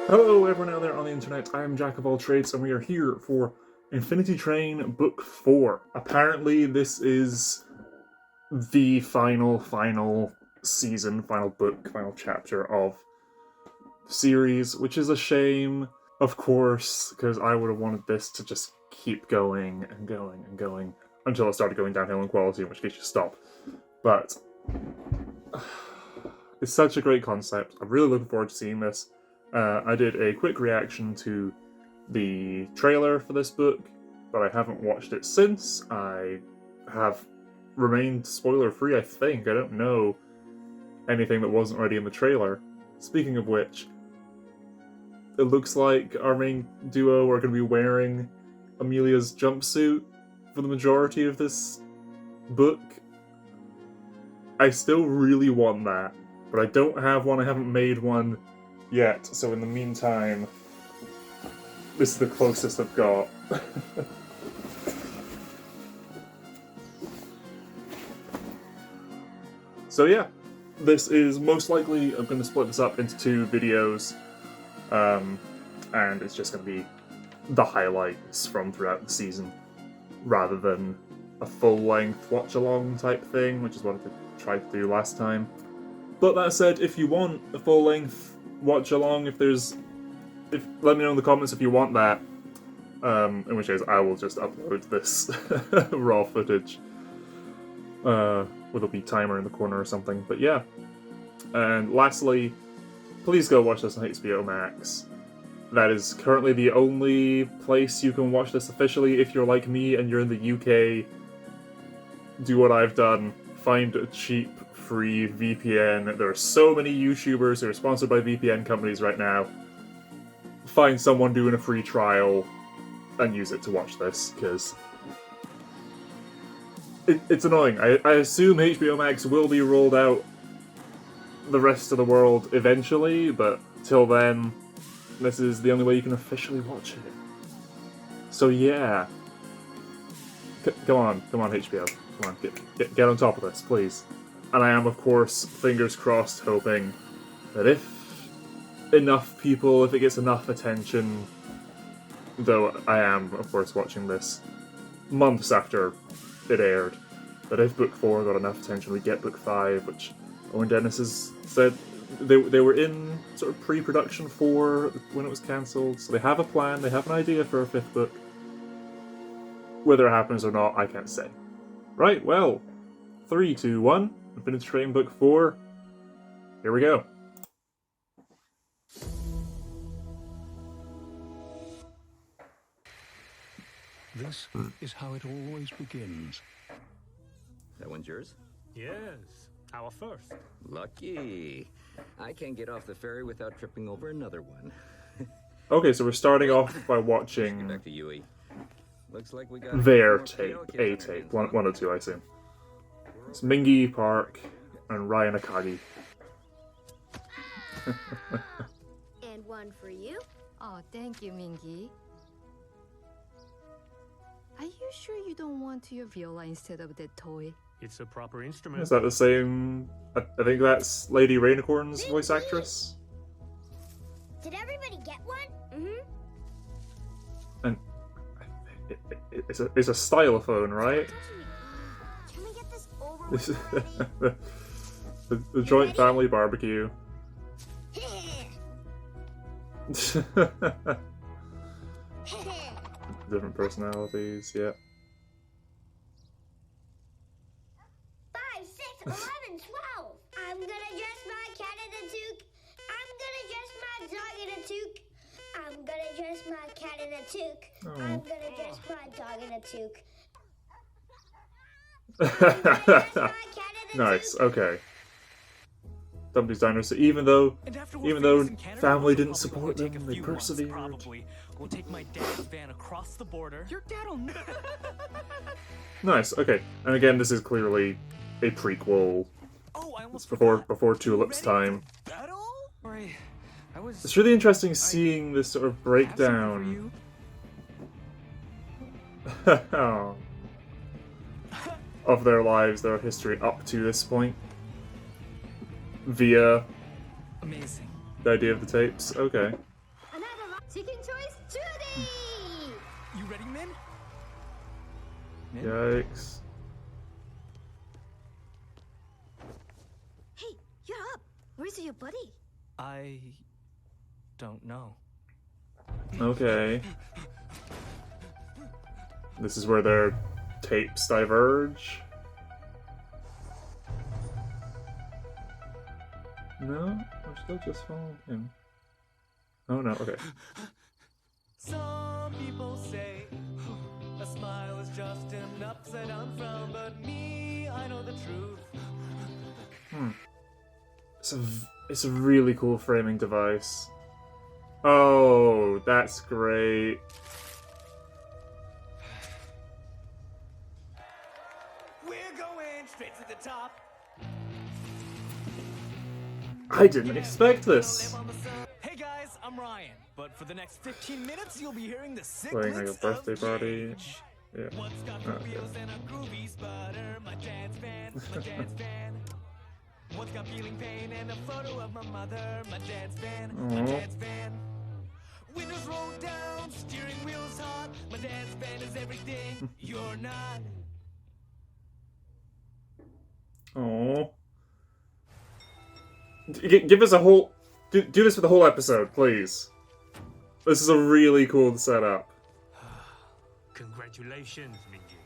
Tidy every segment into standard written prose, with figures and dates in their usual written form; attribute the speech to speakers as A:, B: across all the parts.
A: Hello everyone out there on the internet, I am Jack of all trades and we are here for Infinity Train Book 4. Apparently this is the final season, final book, final chapter of the series, which is a shame, of course, because I would have wanted this to just keep going and going and going until it started going downhill in quality, in which case you stop. But it's such a great concept. I'm really looking forward to seeing this. I did a quick reaction to the trailer for this book, but I haven't watched it since. I have remained spoiler-free, I think. I don't know anything that wasn't already in the trailer. Speaking of which, it looks like our main duo are going to be wearing Amelia's jumpsuit for the majority of this book. I still really want that, but I don't have one. I haven't made one yet, so in the meantime, this is the closest I've got. So yeah, this is most likely, I'm going to split this up into two videos, and it's just going to be the highlights from throughout the season, rather than a full-length watch-along type thing, which is what I tried to do last time. But that said, if you want a full-length watch-along, let me know in the comments if you want that, in which case I will just upload this raw footage with a wee timer in the corner or something. But yeah, and lastly, please go watch this on HBO Max. That is currently the only place you can watch this officially. If you're like me and you're in the UK, do what I've done. Find a cheap, free VPN. There are so many YouTubers who are sponsored by VPN companies right now. Find someone doing a free trial and use it to watch this, because it's annoying. I assume HBO Max will be rolled out the rest of the world eventually, but till then, this is the only way you can officially watch it. So yeah. Come on, HBO. Come on, get on top of this, please. And I am, of course, fingers crossed, hoping that if it gets enough attention, though I am, of course, watching this months after it aired, that if Book 4 got enough attention, we get Book 5, which Owen Dennis has said they were in sort of pre-production for when it was cancelled, so they have a plan, they have an idea for a 5th book. Whether it happens or not, I can't say. Right, well, 3, 2, 1, Infinity Train Book 4, here we go.
B: This is how it always begins.
C: That one's yours?
D: Yes, our first.
C: Lucky. I can't get off the ferry without tripping over another one.
A: Okay, so we're starting off by watching
C: Back to Yui. Looks like we got
A: their
C: more
A: tape,
C: potato
A: a
C: kids on our
A: tape,
C: hands.
A: one or two, I assume. It's Mingi, Park, and Ryan Akagi.
E: And one for you.
F: Oh, thank you, Mingy. Are you sure you don't want your viola instead of that toy?
D: It's a proper instrument.
A: Is that the same? I think that's Lady Rainicorn's voice actress.
E: Did everybody get one? Mm-hmm.
A: And it's a stylophone, right?
E: Can we get this over
A: This is
E: with already?
A: the joint family barbecue. Different personalities, yeah.
E: 5, 6, 11, 12. I'm gonna dress my cat in a toque. I'm gonna dress my dog in a toque. I'm gonna dress my cat in a toque. I'm gonna dress my dog in a toque. I'm gonna dress my cat in a
A: Nice,
E: toque.
A: okay. Dumb designer, so even though family didn't support them, they persevered.
G: Probably. We'll take my dad's van across the border. Your dad'll know.
A: Nice, okay. And again, this is clearly a prequel.
G: Oh, I almost
A: It's
G: forgot.
A: before Tulip's
G: Ready?
A: time.
G: At all? Sorry, I was.
A: It's really interesting seeing this sort of
G: have something for
A: breakdown.
G: you.
A: Of their lives, their history up to this point. Via
G: Amazing.
A: the idea of the tapes. Okay. Yikes.
E: Hey, you're up. Where's your buddy?
G: I don't know.
A: Okay. This is where their tapes diverge. No? We're still just following him. Oh no, okay.
G: Some people say a smile is just an upside down frown, but me, I know the truth.
A: It's a really cool framing device. Oh, that's great.
G: We're going straight to the top.
A: I didn't expect this.
G: Hey guys, I'm Ryan. But for the next 15 minutes, you'll be hearing the sick
A: Playing like a
G: licks
A: birthday
G: of
A: party.
G: change.
A: Yeah.
G: What's got the wheels and a groovy sputter? My dance fan, my dance fan. What's got feeling pain and a photo of my mother? My dance fan, my
A: Aw.
G: dance fan. Windows roll down, steering wheels hot. My dance fan is everything you're not.
A: Oh. Give us a whole. Do this for the whole episode, please. This is a really cool setup.
D: Congratulations, Minji.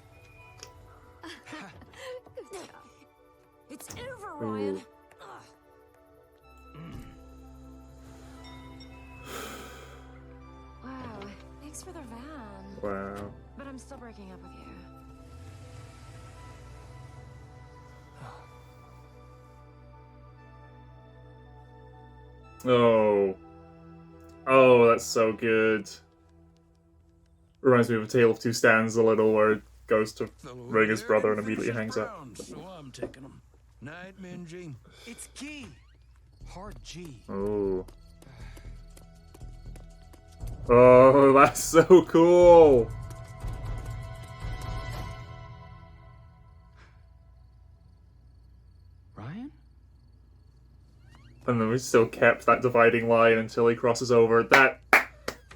E: It's over,
A: Ooh.
E: Ryan.
F: Wow, thanks for the van.
A: Wow.
F: But I'm still breaking up with you.
A: Oh. Oh, that's so good. Reminds me of A Tale of Two Stands a little, where it goes to ring his brother and immediately hangs up.
B: So I'm taking them. Night, Minji.
G: It's key. Hard G.
A: Oh. Oh, that's so cool!
B: Ryan?
A: And then we still kept that dividing line until he crosses over. That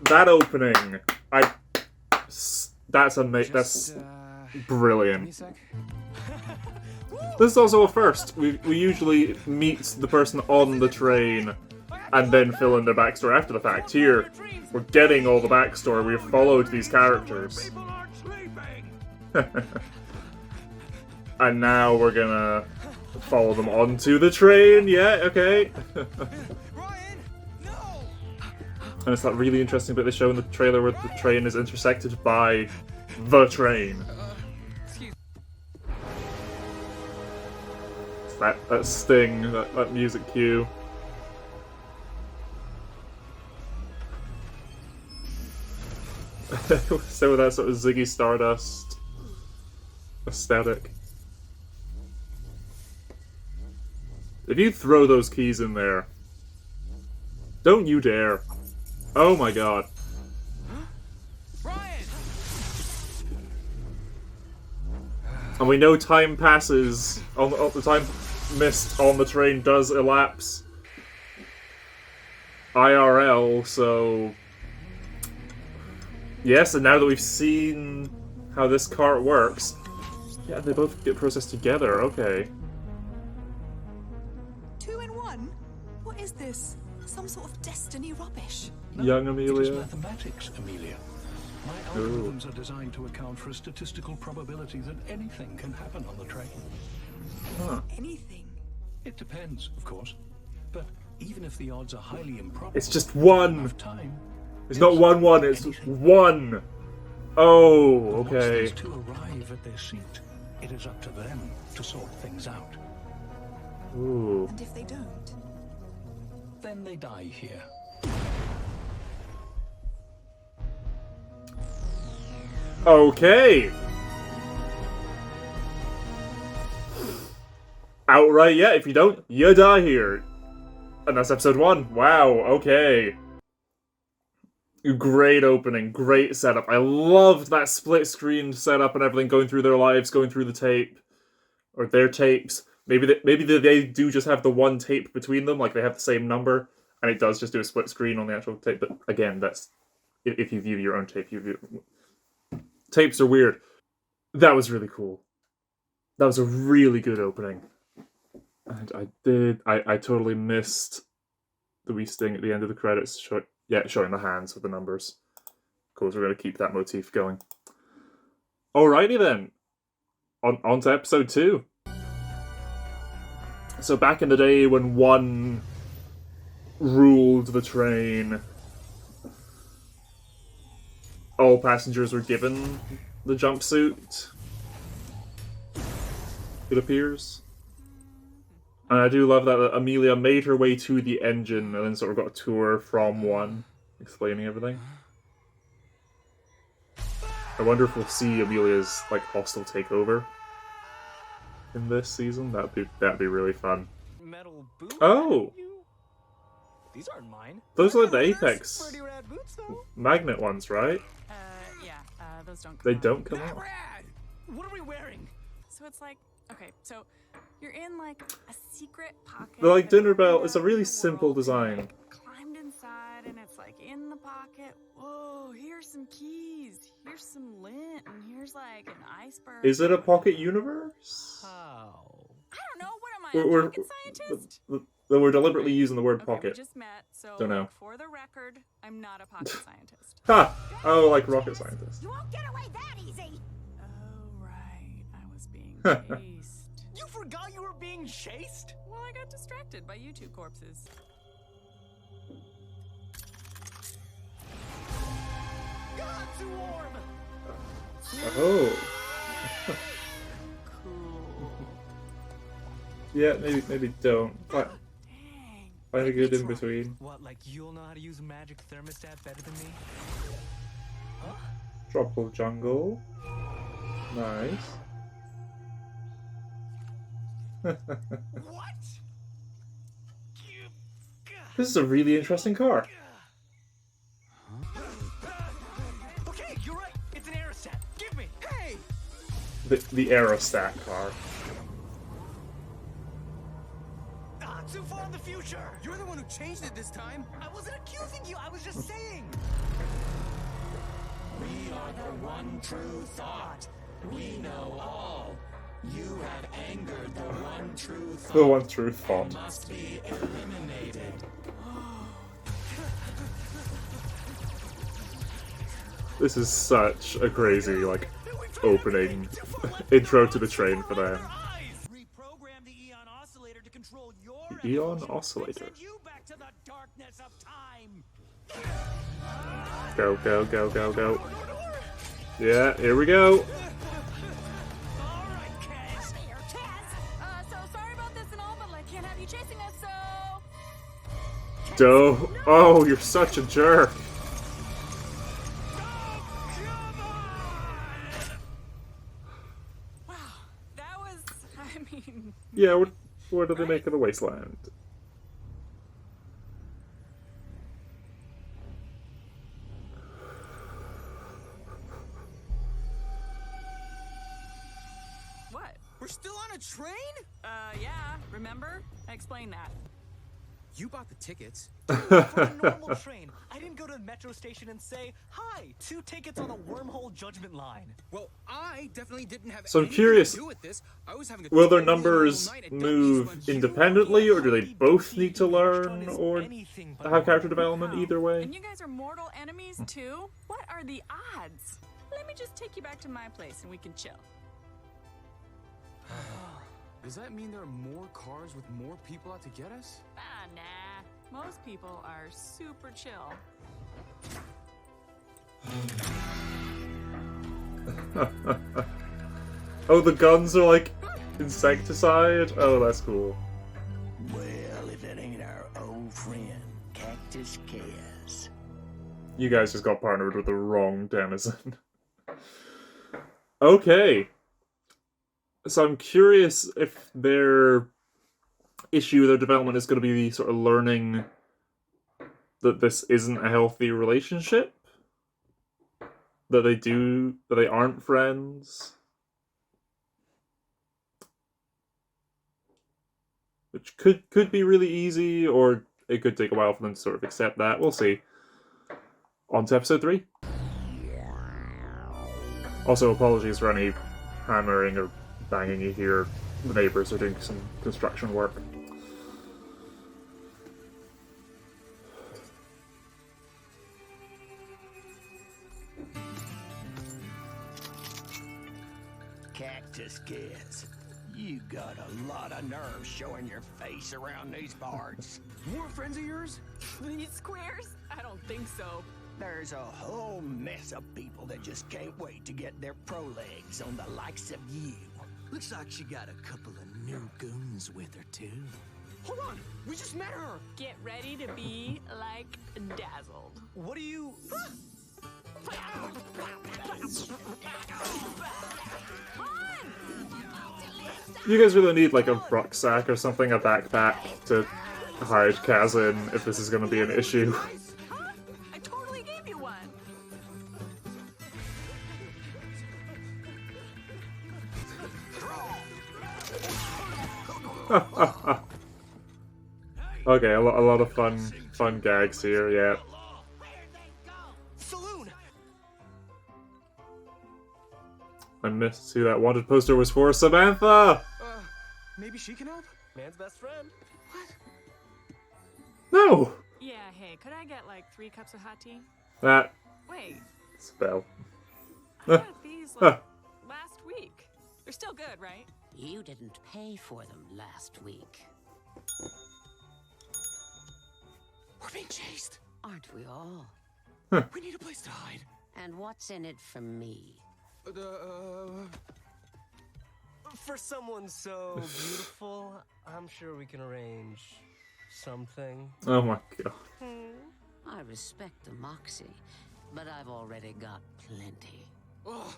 A: opening, that's amazing. That's
B: Give me a
A: brilliant.
B: sec.
A: This is also a first. We usually meet the person on the train and then fill in their backstory after the fact. Here, we're getting all the backstory. We've followed these characters.
B: People aren't sleeping.
A: And now we're gonna follow them onto the train. Yeah, okay.
G: Ryan, no!
A: And it's that really interesting bit they show in the trailer where the train is intersected by the train. That sting, that music cue. So with that sort of Ziggy Stardust aesthetic. If you throw those keys in there, don't you dare. Oh my god.
G: Ryan!
A: And we know time passes, the time missed on the train does elapse IRL, so... Yes, and now that we've seen how this cart works... Yeah, they both get processed together, okay.
H: 2 in 1? What is this? Some sort of destiny rubbish?
A: Young
B: It is
A: Amelia.
B: mathematics, Amelia. My
A: Ooh.
B: algorithms are designed to account for a statistical probability that anything can happen on the train.
A: Huh.
H: Anything?
B: It depends, of course. But even if the odds are highly improbable,
A: It's just one!
B: enough time.
A: It's not 1-1, it's
B: anything.
A: 1! Oh,
B: But once
A: okay.
B: these two arrive at their seat, it is up to them to sort things out.
A: Ooh.
H: And if they don't?
B: Then they die here.
A: Okay! Outright, yeah, if you don't, you die here. And that's episode 1. Wow, okay. Great opening, great setup. I loved that split screen setup and everything, going through their lives, going through the tape. Or their tapes. Maybe they do just have the one tape between them, like they have the same number, and it does just do a split screen on the actual tape. But again, that's if you view your own tape, you view... Tapes are weird. That was really cool. That was a really good opening. And I totally missed the wee sting at the end of the credits, showing the hands with the numbers. Of course, we're going to keep that motif going. Alrighty then, on to episode 2. So back in the day when 1 ruled the train, all passengers were given the jumpsuit, it appears. And I do love that Amelia made her way to the engine and then sort of got a tour from 1, explaining everything. I wonder if we'll see Amelia's like hostile takeover in this season. That'd be really fun.
G: Metal boot?
A: Oh!
G: These aren't mine.
A: Those are the Apex
G: Pretty rad boots, though.
A: magnet ones, right?
I: Yeah, those don't come
A: They
I: off.
A: don't come
G: Not
A: out.
G: rad! What are we wearing?
I: So it's like, okay, so you're in like a secret pocket.
A: They're like
I: that's
A: dinner bell.
I: way
A: It's a
I: out
A: really
I: in the
A: simple
I: world, and
A: design.
I: you climbed inside and it's like in the pocket. Whoa, here's some keys. Here's some lint, and here's like an iceberg.
A: Is it a pocket universe?
G: How?
I: I don't know. What am I, a
A: We're-
I: pocket scientist?
A: We're deliberately using the word
I: Okay, we
A: pocket.
I: just met, so
A: Don't know.
I: like, for the record, I'm not a pocket scientist.
A: Ha! Oh, like rocket scientist.
E: You won't get away that easy.
I: Oh right, I was being chased.
G: You forgot you were being chased?
I: Well, I got distracted by YouTube corpses.
G: God, too warm!
A: Oh.
I: Cool.
A: Yeah, maybe don't.
I: Dang.
A: Find a good in between.
G: What, like you'll know how to use magic thermostat better than me?
A: Tropical jungle. Nice.
G: What?
A: This is a really interesting car.
G: Okay, you're right. It's an aerostat. Give me. Hey!
A: The aerostat car.
G: Ah, too far in the future. You're the one who changed it this time. I wasn't accusing you. I was just saying.
J: We are the one true thought. We know all. You have angered the one true thought.
A: The one true thought.
J: Must be eliminated.
A: This is such a crazy, like, opening intro to the train for them.
G: Reprogram the Eon Oscillator to control your
A: The Eon
G: evolution
A: Oscillator.
G: and send you back to the darkness of time.
A: Go, go, go, go, go. Yeah, here we go.
G: All right, Kaz.
I: So sorry about this and all, but like can't have you chasing us, so
A: Doe. Oh, you're such a jerk.
I: wow, that was I mean
A: Yeah, what do they make of the wasteland?
I: what?
G: We're still on a train?
I: Yeah, remember? I explained that.
G: You bought the tickets. For a normal train. I didn't go to the metro station and say, "Hi, 2 tickets on the wormhole judgment line."
K: Well, I definitely didn't have
A: So I'm
K: anything
A: curious,
K: to do with this. I was having a
A: will their
K: totally
A: numbers
K: normal night at
A: move
K: Ducky's when
A: independently, or do they both need to learn,
G: Is
A: or
G: anything but
A: have character
G: normal.
A: development either way?
I: And you guys are mortal enemies too? What are the odds? Let me just take you back to my place and we can chill.
K: Does that mean there are more cars with more people out to get us?
I: Ah, nah. Most people are super chill.
A: Oh, the guns are like insecticide? Oh, that's cool.
J: Well, if it ain't our old friend, Cactus Chaos.
A: You guys just got partnered with the wrong denizen. Okay. So I'm curious if their issue, their development is going to be sort of learning that this isn't a healthy relationship? That they aren't friends? Which could be really easy, or it could take a while for them to sort of accept that. We'll see. On to episode 3. Also, apologies for any hammering or banging, you hear the neighbors are doing some construction work.
J: Cactus kids, you got a lot of nerve showing your face around these parts.
K: More friends of yours?
I: These squares? I don't think so.
J: There's a whole mess of people that just can't wait to get their pro legs on the likes of you.
L: Looks like she got a couple of new goons with her, too.
K: Hold on, we just met her.
I: Get ready to be, like, dazzled.
K: What are you...
A: You guys really need like a rucksack or something, a backpack to hide Kaz in if this is going to be an issue.
I: Huh? I totally gave you one.
A: Okay, a lot of fun gags here, yeah.
K: Saloon.
A: I missed who that wanted poster was for. Samantha!
K: Maybe she can help? Man's best friend. What?
A: No!
I: Yeah, hey, could I get like 3 cups of hot tea?
A: That
I: Wait,
A: spell.
I: I got these like last week. They're still good, right?
M: You didn't pay for them last week.
K: We're being chased.
M: Aren't we all?
K: We need a place to hide.
M: And what's in it for me?
N: For someone so beautiful, I'm sure we can arrange something.
A: Oh my god.
M: I respect the moxie, but I've already got plenty.
K: Ugh,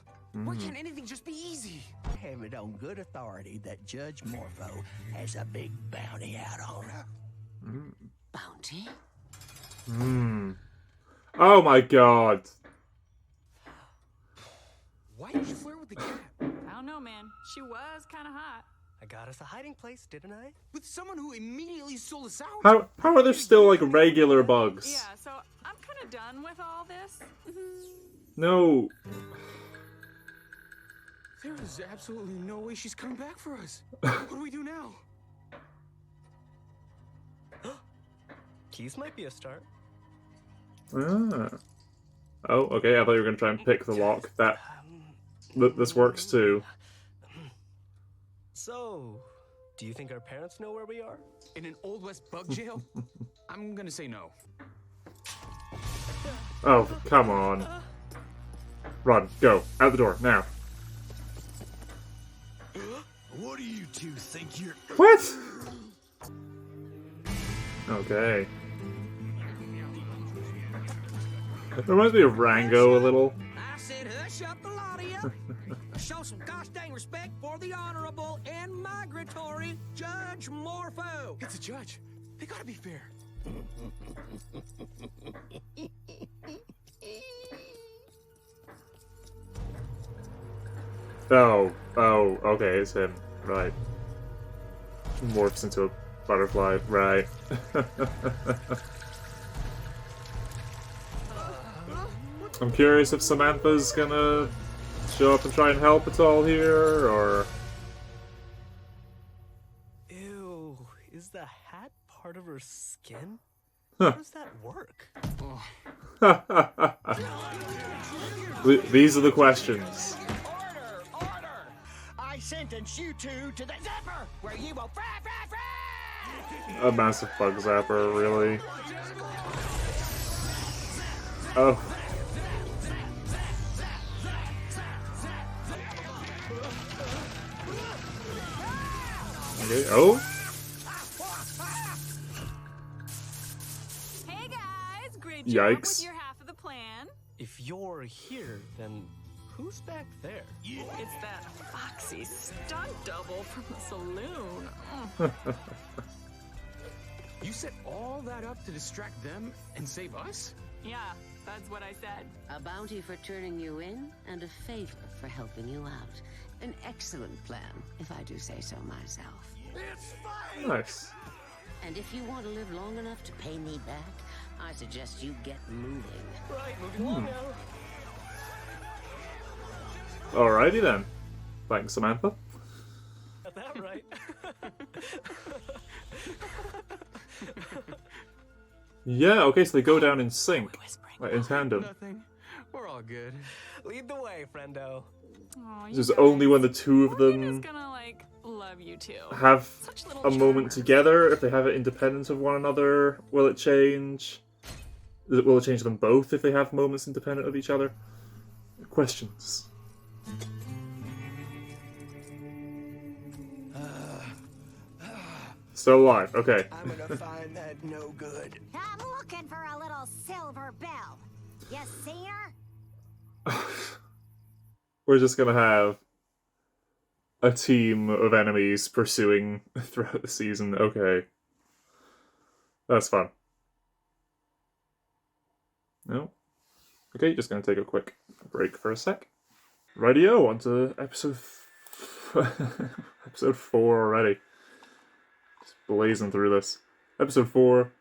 K: why can't anything just be easy?
J: I have it on good authority that Judge Morpho has a big bounty out on her.
M: Bounty?
A: Oh my god.
K: Why did you flirt with the cat?
I: I don't know, man. She was kind of hot.
N: I got us a hiding place, didn't I?
K: With someone who immediately sold us out?
A: How are there still like regular bugs?
I: Yeah, so I'm kind of done with all this.
A: No.
K: There is absolutely no way she's coming back for us. What do we do now?
N: Keys might be a start.
A: Ah. Oh, okay. I thought you were going to try and pick the lock. This works too.
N: So, do you think our parents know where we are?
K: In an Old West bug jail? I'm gonna say no.
A: Oh, come on. Run, go, out the door, now.
L: What do you two think you're...
A: What? Okay. It reminds me of Rango a little.
J: I said hush up the lot of you. Show some gosh dang respect for the honorable and migratory Judge Morpho.
K: It's a judge. They gotta be fair.
A: Oh, okay, it's him. Right. Morphs into a butterfly, right. I'm curious if Samantha's gonna show up and try and help at all here, or...
N: Ew, is the hat part of her skin?
A: Huh.
N: How does that work?
A: These are the questions.
J: I sentence you two to the zipper, where you will fry, fry, fry!
A: A massive bug zapper, really. Oh. Okay, oh.
I: Hey guys, great job
A: Yikes.
I: with your half of the plan.
N: If you're here, then who's back there?
I: It's that foxy stunt double from the saloon.
K: You set all that up to distract them and save us?
I: Yeah, that's what I said.
M: A bounty for turning you in, and a favor for helping you out. An excellent plan, if I do say so myself.
J: It's fine!
A: Nice.
M: And if you want to live long enough to pay me back, I suggest you get moving.
N: Right, moving on now.
A: Alrighty then. Thanks, Samantha.
N: Got that right.
A: Yeah, okay, so they go down in sync. Like, in tandem.
K: Nothing. We're all good.
N: Lead the way, friendo.
I: Aw,
A: This is only when the two of them
I: is gonna like love you too.
A: have
I: Such little
A: a moment
I: charmers.
A: together. If they have it independent of one another, will it change? Will it change them both if they have moments independent of each other? Questions. Still alive, okay.
L: I'm gonna find that no good.
O: I'm looking for a little silver bell. You see her?
A: We're just gonna have a team of enemies pursuing throughout the season. Okay. That's fun. No? Okay, just gonna take a quick break for a sec. Rightio, on to episode... episode 4 already. Just blazing through this. Episode 4.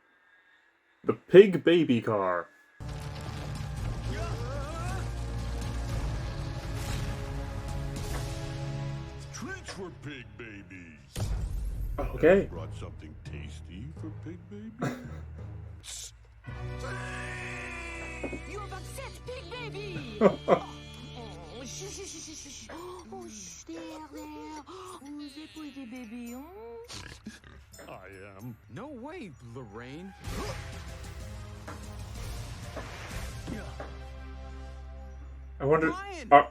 A: The Pig Baby Car.
P: Treats for pig babies.
A: Okay.
P: Brought something tasty for pig babies.
O: You have upset Pig Baby!
M: Oh, shh, shh, shh, shh, shh. Oh, shh, there. Vous êtes des bébés, hein?
K: I am. No way, Lorraine.
A: I wonder,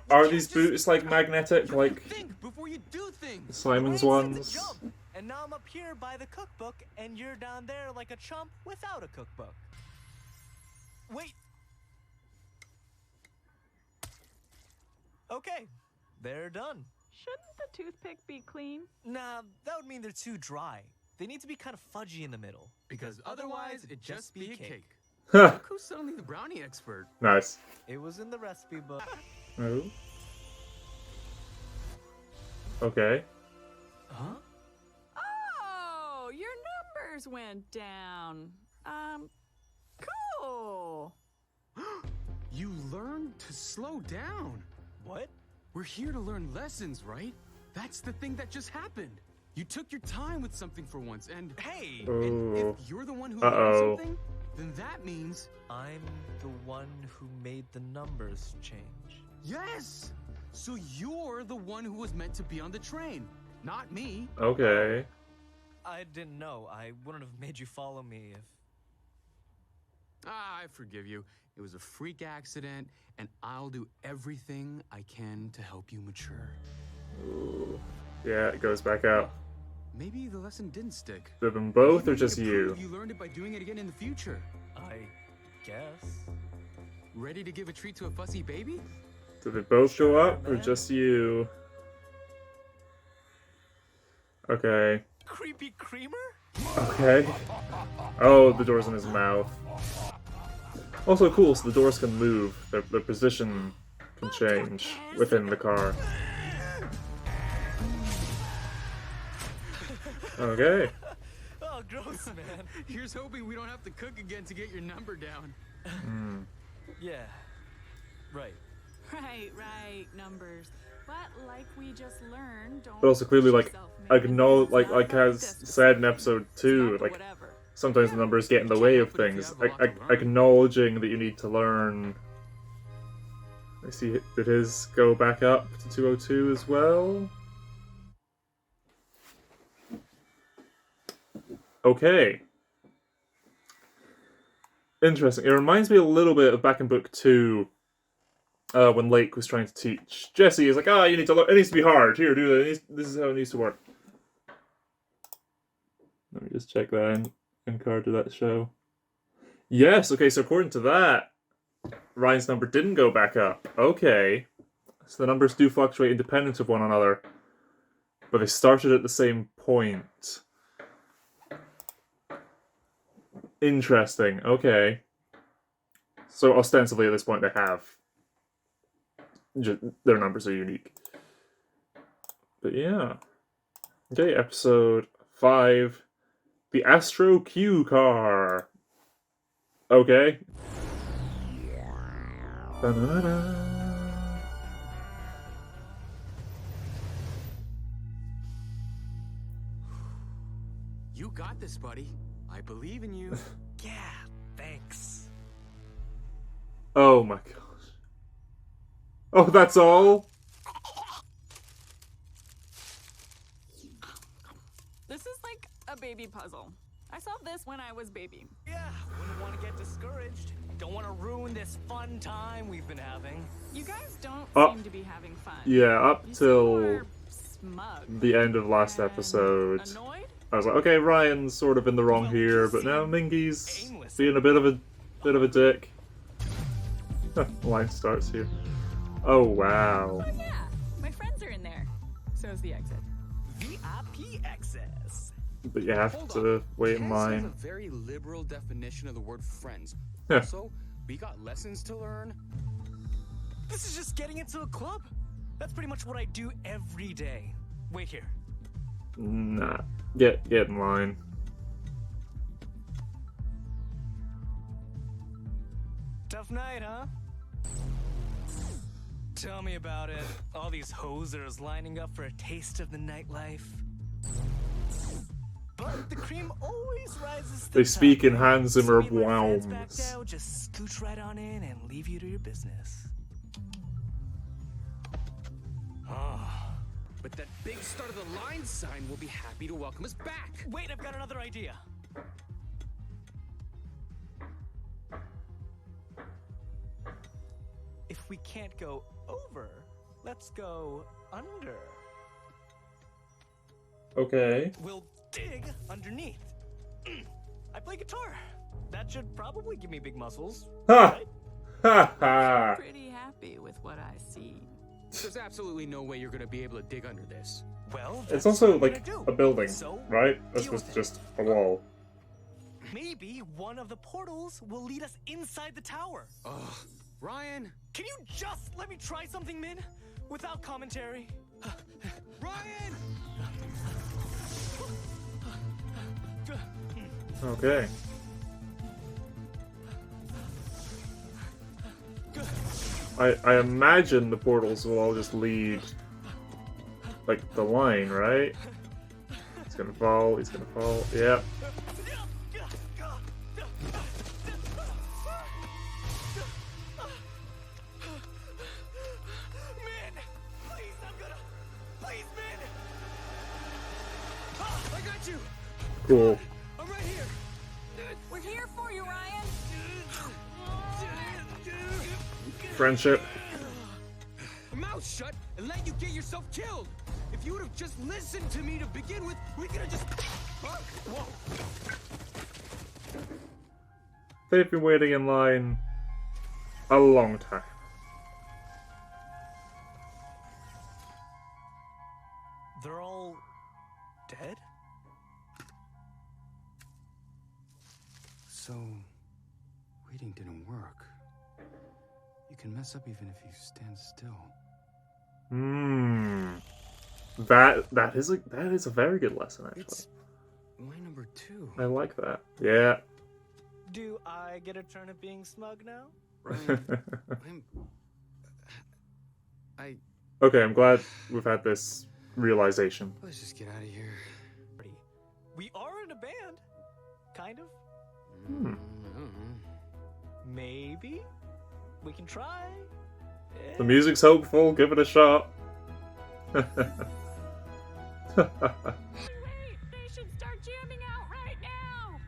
A: are these boots like magnetic, like
N: Before you do things.
A: Simon's
N: Lorraine
A: ones?
N: said to jump, and now I'm up here by the cookbook, and you're down there like a chump without a cookbook. Wait. Okay, they're done.
I: Shouldn't the toothpick be clean?
N: Nah, that would mean they're too dry. They need to be kind of fudgy in the middle.
K: Because otherwise, it'd just be a cake.
A: Huh.
K: Look who's suddenly the brownie expert.
A: Nice.
N: It was in the recipe book.
A: Oh. Okay.
K: Huh?
I: Oh, your numbers went down. Cool.
K: You learned to slow down.
N: What?
K: We're here to learn lessons, right? That's the thing that just happened. You took your time with something for once, and
N: hey,
K: and
A: Oh.
K: if you're the one who
A: Uh-oh.
K: learned something, then that means
N: I'm the one who made the numbers change.
K: yes. So you're the one who was meant to be on the train, not me.
A: Okay.
N: I didn't know. I wouldn't have made you follow me if...
K: I forgive you. It was a freak accident, and I'll do everything I can to help you mature.
A: Ooh. Yeah, it goes back out.
K: Maybe the lesson didn't stick.
A: To them both,
K: Maybe
A: or just
K: could
A: you?
K: prove you learned it by doing it again in the future.
N: I guess.
K: Ready to give a treat to a fussy baby?
A: Did they both go up, or just you? Okay.
N: Creepy creamer?
A: Okay. Oh, the door's in his mouth. Also cool, so the doors can move. Their position can change within the car. Okay.
N: Oh, gross, man.
K: Here's hoping we don't have to cook again to get your number down.
N: Yeah. Right.
I: Right, numbers. But like we just learned, don't
A: But also clearly, like,
I: self-made.
A: acknowledge,
I: It's not
A: like
I: about
A: as
I: distance.
A: said in episode 2, like,
I: Whatever.
A: sometimes the numbers get in the way of things. Acknowledging that you need to learn. I see, did his go back up to 202 as well? Okay. Interesting. It reminds me a little bit of back in book 2, when Lake was trying to teach Jesse. He's like, you need to learn. It needs to be hard. Here, do this. This is how it needs to work. Let me just check that in card to that show. Yes. Okay. So according to that, Ryan's number didn't go back up. Okay. So the numbers do fluctuate independent of one another, but they started at the same point. Interesting. Okay. So ostensibly at this point they have. Just, their numbers are unique. But yeah. Okay, episode 5. The Astro Q car. Okay. Da-da-da.
K: You got this, buddy. I believe in you.
N: Yeah, thanks.
A: Oh my gosh. Oh, that's all?
I: This is like a baby puzzle. I saw this when I was baby.
N: Yeah, wouldn't want to get discouraged. Don't want to ruin this fun time we've been having.
I: You guys don't seem to be having fun.
A: Yeah, up
I: You seem
A: till
I: more smug
A: the end of last episode.
I: Annoyed?
A: I was like, okay, Ryan's sort of in the wrong here, but now Mingy's being a bit of a dick. Line starts here. Oh wow.
I: Oh yeah, my friends are in there. So's the exit.
N: VIP access.
A: But you have to wait in
K: Kaz has
A: line.
K: a very liberal definition of the word friends.
A: Yeah.
K: Also, we got lessons to learn.
N: This is just getting into a club. That's pretty much what I do every day. Wait here.
A: Nah. Get in line.
N: Tough night, huh? Tell me about it. All these hosers lining up for a taste of the nightlife. But the cream always rises to
A: They
N: the
A: speak
N: top.
A: in Hans Zimmer
N: So me and my friends back
A: wows.
N: there will just scooch right on in and leave you to your business.
K: But that big start of the line sign will be happy to welcome us back.
N: Wait, I've got another idea. If we can't go over, let's go under.
A: Okay.
N: We'll dig underneath. I play guitar. That should probably give me big muscles.
A: Ha! Ha ha!
I: Pretty happy with what I see.
K: There's absolutely no way you're gonna be able to dig under this.
N: Well,
A: It's also like a building, right? As opposed to just a wall.
N: Maybe one of the portals will lead us inside the tower.
K: Ugh, Ryan!
N: Can you just let me try something, Min? Without commentary.
K: Ryan!
A: Okay. I imagine the portals will all just lead like the line, right? He's gonna fall, he's gonna fall, yep.
N: I got you.
A: Cool.
N: I'm right here.
I: We're here for you, Ryan.
A: Friendship.
K: Mouth shut and let you get yourself killed. If you would have just listened to me to begin with, we could have just. Huh? Whoa.
A: They've been waiting in line a long time.
N: They're all dead?
K: So, waiting didn't work. You can mess up even if you stand still.
A: That is a very good lesson, actually.
K: It's my number 2.
A: I like that. Yeah.
N: Do I get a turn at being smug now?
K: Ryan,
A: Okay, I'm glad we've had this realization.
K: Let's just get out of here.
N: We are in a band. Kind of. Maybe. We can try.
A: The music's hopeful, give it a shot.
I: Wait, they should start jamming out right now.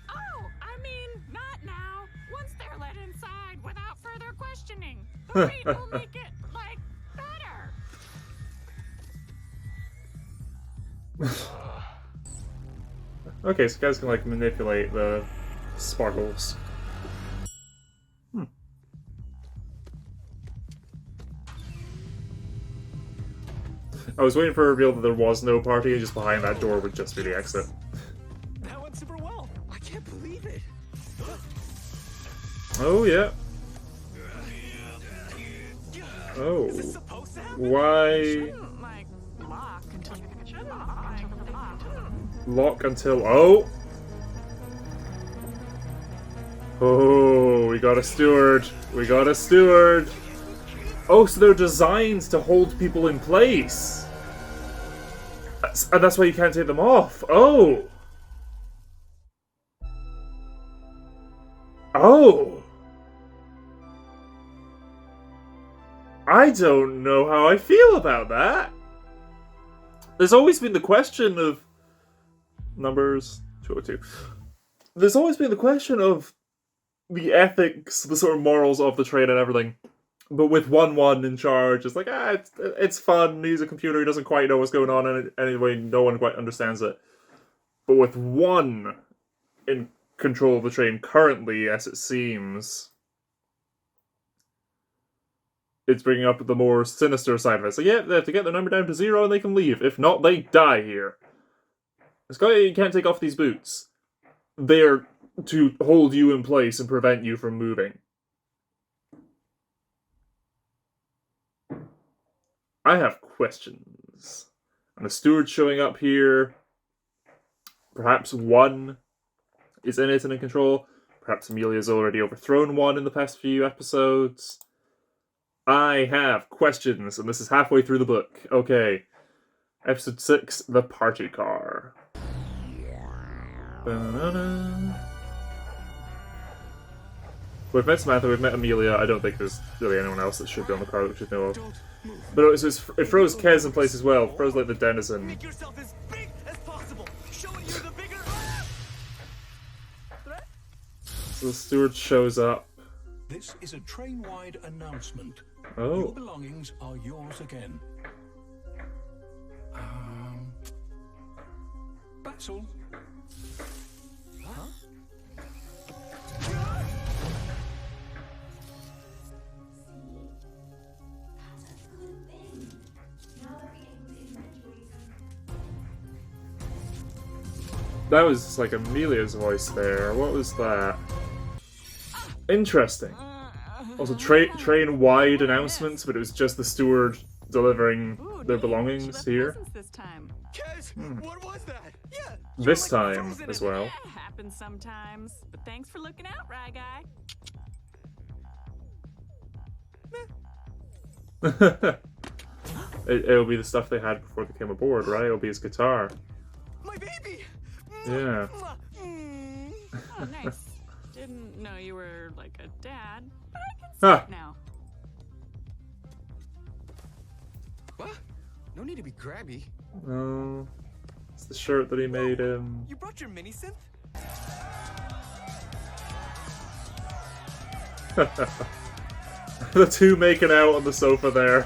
I: Oh, I mean, not now. Once they're let inside without further questioning. The beat will make it, like, better.
A: Okay, so guys can like manipulate the sparkles. I was waiting for a reveal that there was no party, and just behind that door would just be the exit.
N: That went super well. I can't believe it.
A: Oh yeah. Oh. Why?
I: Like, lock until
A: Lock until... Oh! Oh, we got a steward. We got a steward. Oh, so they're designed to hold people in place. And that's why you can't take them off. Oh! Oh! I don't know how I feel about that. There's always been the question of... Numbers 202. There's always been the question of the ethics, the sort of morals of the train and everything. But with 1-1 in charge, it's like, it's fun, he's a computer, he doesn't quite know what's going on, and anyway, no one quite understands it. But with 1 in control of the train currently, as it seems, it's bringing up the more sinister side of it. So yeah, they have to get their number down to 0 and they can leave. If not, they die here. You can't take off these boots. They're to hold you in place and prevent you from moving. I have questions. And the steward showing up here. Perhaps 1 is in it and in control. Perhaps Amelia's already overthrown 1 in the past few episodes. I have questions, and this is halfway through the book. Okay. Episode 6, The Party Car. Ba-na-na. We've met Samantha, we've met Amelia. I don't think there's really anyone else that should be on the car that we should know of. But it throws Kez in place as well. It throws like the denizen.
G: Make yourself as big as possible. Showing you the bigger threat.
A: So the steward shows up.
B: This is a train-wide announcement.
A: Oh.
B: Your belongings are yours again. That's all.
G: Huh?
A: That was like Amelia's voice there. What was that? Interesting. Also, train-wide announcements, but it was just the steward delivering their belongings here.
I: This time.
G: Kez, what was that? Yeah.
A: This time as well.
I: It happens sometimes. But thanks for looking out, Rye Guy.
A: It'll be the stuff they had before they came aboard, right? It'll be his guitar.
G: My baby.
A: Yeah.
I: Oh, nice. Didn't know you were like a dad, but I can see it now.
K: What? No need to be grabby.
A: Oh, it's the shirt that he made him.
G: You brought your mini synth?
A: The two making out on the sofa there.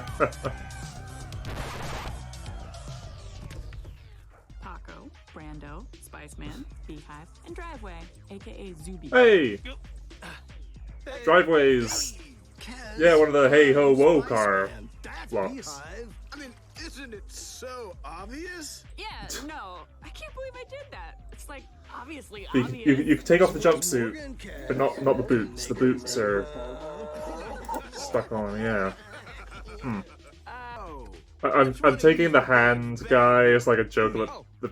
I: Paco, Brando, Spiceman, Beehive, and Driveway, aka Zuby.
A: Hey! Driveways. Yeah, one of the hey ho whoa car blocks.
L: I mean, isn't it so obvious?
I: Yeah, no, I can't believe I did that. It's like obviously
A: You,
I: obvious.
A: you can take off the jumpsuit, but not the boots. The boots are stuck on. Yeah. I'm taking the hand guy as like a joke about the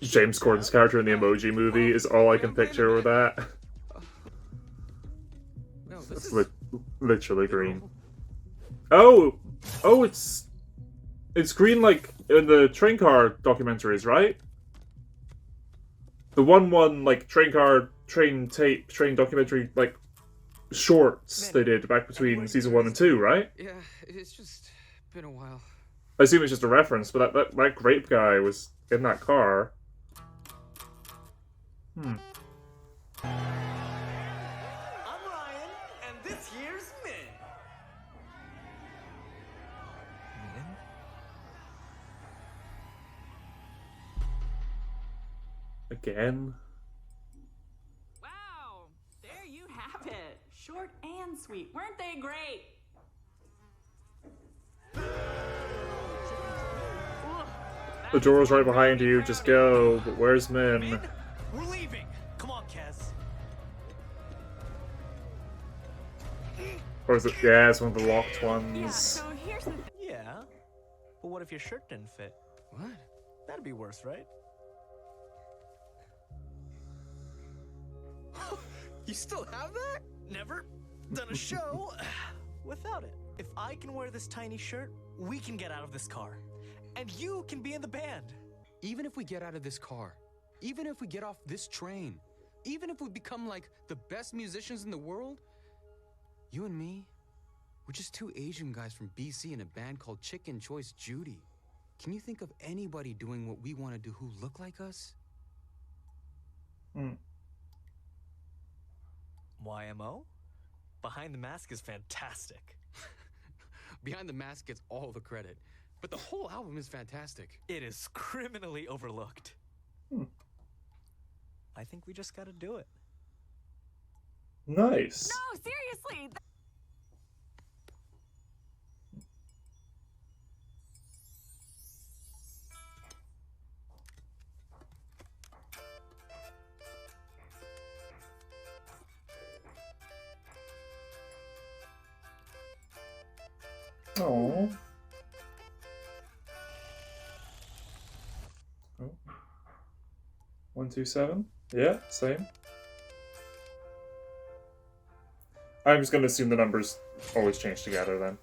A: James Corden's character in the Emoji Movie is all I can picture with that. It's literally green. Oh, it's green like in the train car documentaries, right? The one like train documentary like shorts they did back between season 1 and 2, right?
K: Yeah, it's just been a while.
A: I assume it's just a reference, but that grape guy was in that car.
G: I'm Ryan, and this here's Min.
A: Again?
I: Wow, there you have it. Short and sweet. Weren't they great?
A: The door's right behind you, just go. But where's Min?
G: We're leaving. Come on, Kez.
A: Or is it? Yeah, it's one of the locked ones.
N: Yeah, but what if your shirt didn't fit?
K: What?
N: That'd be worse, right?
G: You still have that?
N: Never done a show without it. If I can wear this tiny shirt, we can get out of this car.
G: and you can be in the band.
Q: Even if we get out of this car, even if we get off this train, even if we become like the best musicians in the world, you and me, we're just two Asian guys from BC in a band called Chicken Choice Judy. Can you think of anybody doing what we want to do who look like us?
G: YMO? Behind the Mask is fantastic.
Q: Behind the Mask gets all the credit, but the whole album is fantastic.
G: It is criminally overlooked. I think we just gotta do it.
A: Nice.
I: No, seriously.
A: Oh. 127. Yeah, same. I'm just gonna assume the numbers always change together then.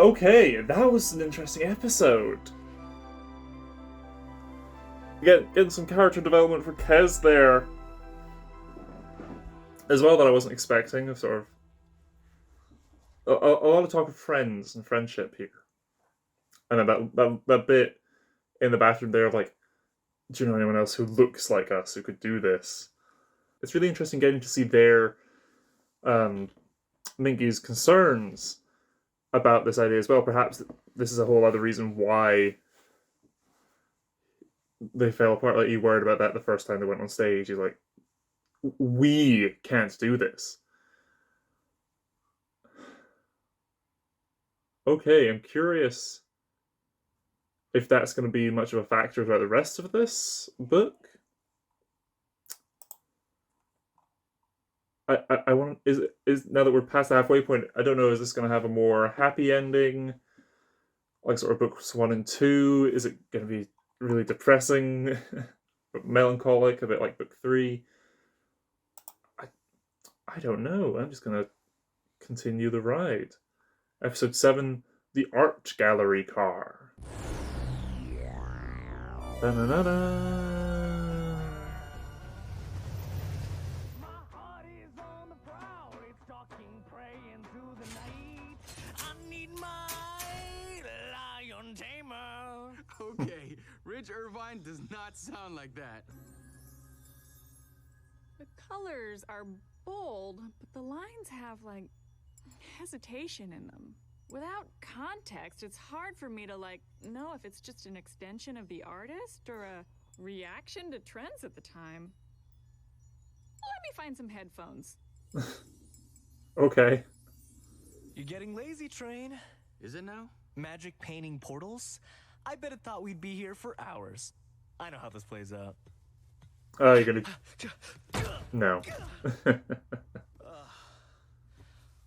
A: Okay, that was an interesting episode. Getting some character development for Kez there. As well that I wasn't expecting, of sort of a lot of talk of friends and friendship here. And then that bit in the bathroom there of like, do you know anyone else who looks like us who could do this? It's really interesting getting to see their Minky's concerns about this idea as well. Perhaps this is a whole other reason why they fell apart. Like, he worried about that the first time they went on stage. He's like, we can't do this. Okay, I'm curious if that's going to be much of a factor throughout the rest of this book. I want is now that we're past the halfway point, I don't know, is this going to have a more happy ending, like sort of books 1 and 2? Is it going to be really depressing, melancholic, a bit like book 3? I don't know. I'm just going to continue the ride. Episode 7, The Art Gallery Car. Da-na-na-na.
Q: Okay, Rich Irvine does not sound like that.
I: The colors are bold, but the lines have, like, hesitation in them. Without context, it's hard for me to, like, know if it's just an extension of the artist or a reaction to trends at the time. Let me find some headphones.
A: Okay.
G: You're getting lazy, Train.
Q: Is it now?
G: Magic painting portals? I bet it thought we'd be here for hours. I know how this plays out.
A: Oh, you're gonna... No.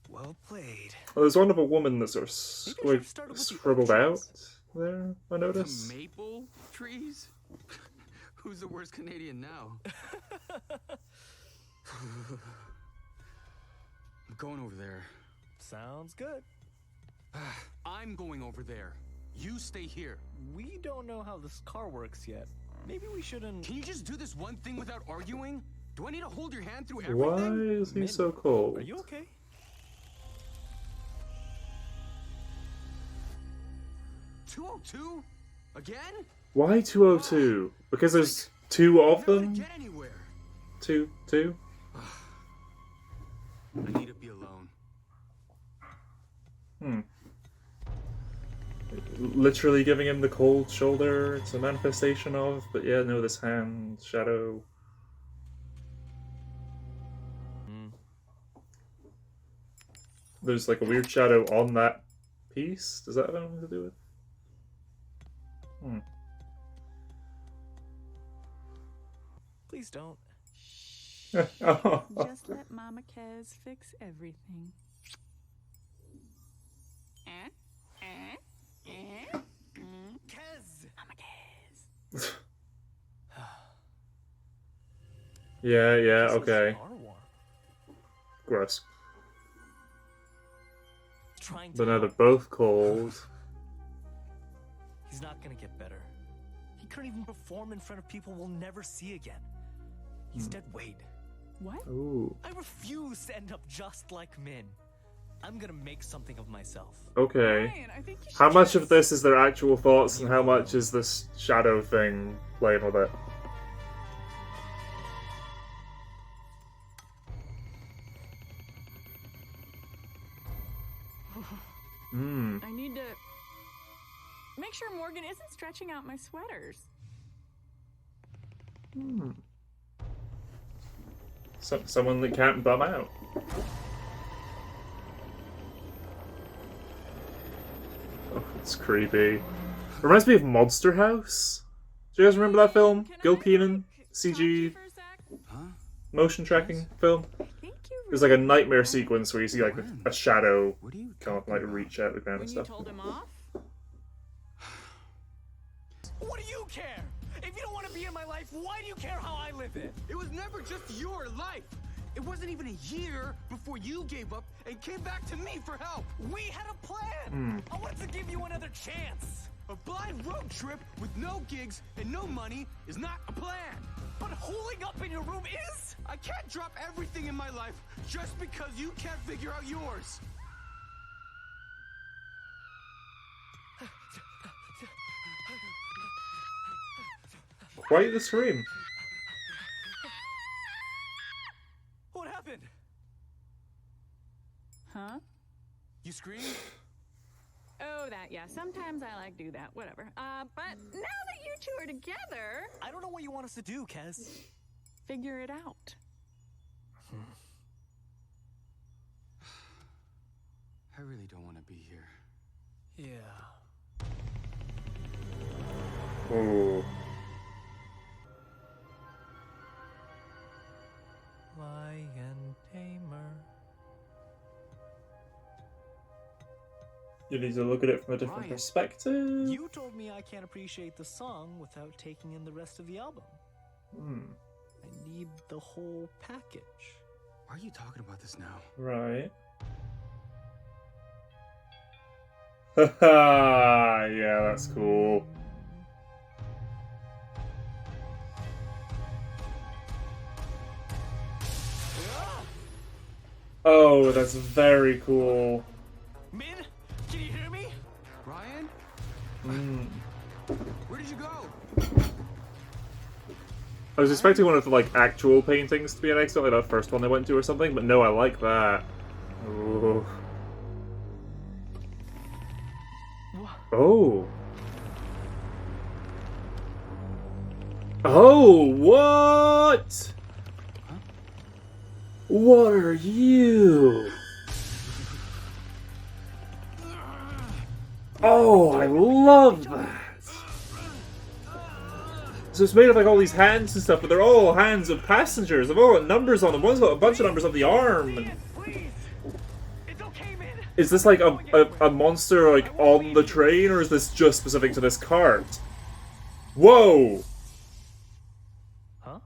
G: Well played.
A: Well, there's one of a woman that sort of scribbled out there, I noticed.
Q: The maple trees? Who's the worst Canadian now? I'm going over there.
G: Sounds good.
Q: I'm going over there. You stay here.
G: We don't know how this car works yet. Maybe we shouldn't...
Q: Can you just do this one thing without arguing? Do I need to hold your hand through everything?
A: Why is he so cold?
G: Are you okay?
Q: $202? Again?
A: Why 202? Because there's 2 of
Q: We're not
A: them?
Q: gonna get anywhere.
A: Two?
Q: I need to be alone.
A: Literally giving him the cold shoulder, it's a manifestation of, but yeah, no, this hand, shadow. There's like a weird shadow on that piece. Does that have anything to do with?
G: Please don't.
I: Just let Mama Kez fix everything.
G: Kez!
I: Mama Kez.
A: Yeah, okay. Gross.
G: Trying to
A: But now they're both cold.
N: He's not gonna get better. He couldn't even perform in front of people we'll never see again. He's dead weight.
I: What?
A: Ooh.
N: I refuse to end up just like Min. I'm gonna make something of myself.
A: Okay.
I: Ryan, I think you should
A: How much
I: just-
A: of this is their actual thoughts, and how much is this shadow thing playing with it? Hmm.
I: I need to make sure Morgan isn't stretching out my sweaters.
A: Hmm. Someone that can't bum out. Oh, it's creepy. Reminds me of Monster House. Do you guys remember that film? Gil Kenan, CG, motion tracking film. There's like a nightmare sequence where you see like a shadow kind of like reach out the ground and stuff.
I: Told him off?
N: What do you care? If you don't want to be in my life, why do you care how I live it?
Q: It was never just your life. It wasn't even a year before you gave up and came back to me for help.
N: We had a plan. I wanted to give you another chance.
Q: A blind road trip with no gigs and no money is not a plan.
N: But holding up in your room is?
Q: I can't drop everything in my life just because you can't figure out yours.
A: Quite the scream.
N: What happened?
I: Huh?
Q: You screamed?
I: Oh, that, yeah. Sometimes I like do that. Whatever. But now that you two are together...
N: I don't know what you want us to do, Kez.
I: Figure it out.
Q: I really don't want to be here.
N: Yeah.
A: Oh.
N: Lion tamer.
A: You need to look at it from a different
N: Ryan,
A: perspective.
N: You told me I can't appreciate the song without taking in the rest of the album. I need the whole package.
Q: Why are you talking about this now?
A: Right. Haha, yeah, that's cool. Oh, that's very cool.
N: Min, can you hear me?
Q: Ryan?
A: Mm.
Q: Where did you go?
A: I was expecting one of the like actual paintings to be an extra, like that first one they went to or something, but no, I like that. Ooh. Oh. Oh, what? What are you? Oh, I love that. So it's made of like all these hands and stuff, but they're all hands of passengers. They've all got numbers on them. One's got a bunch of numbers on the arm. And... Is this like a monster like on the train, or is this just specific to this cart? Whoa!
N: Huh?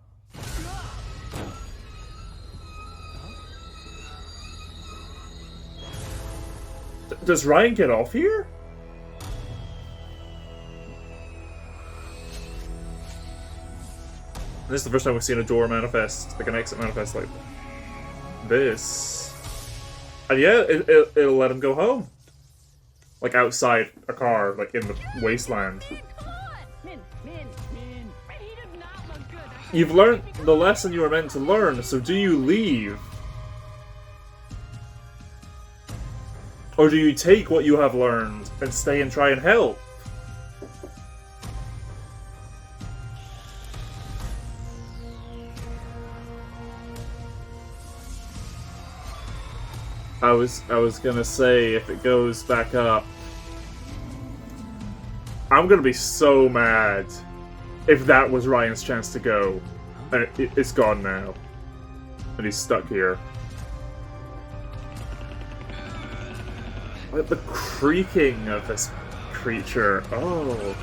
A: Does Ryan get off here? This is the first time we've seen a door manifest, like an exit manifest like this. And yeah, it'll let him go home. Like outside a car, like in the wasteland. You've learned the lesson you were meant to learn, so do you leave? Or do you take what you have learned and stay and try and help? I was gonna say, if it goes back up, I'm gonna be so mad if that was Ryan's chance to go, and it's gone now, and he's stuck here. Like the creaking of this creature. Oh.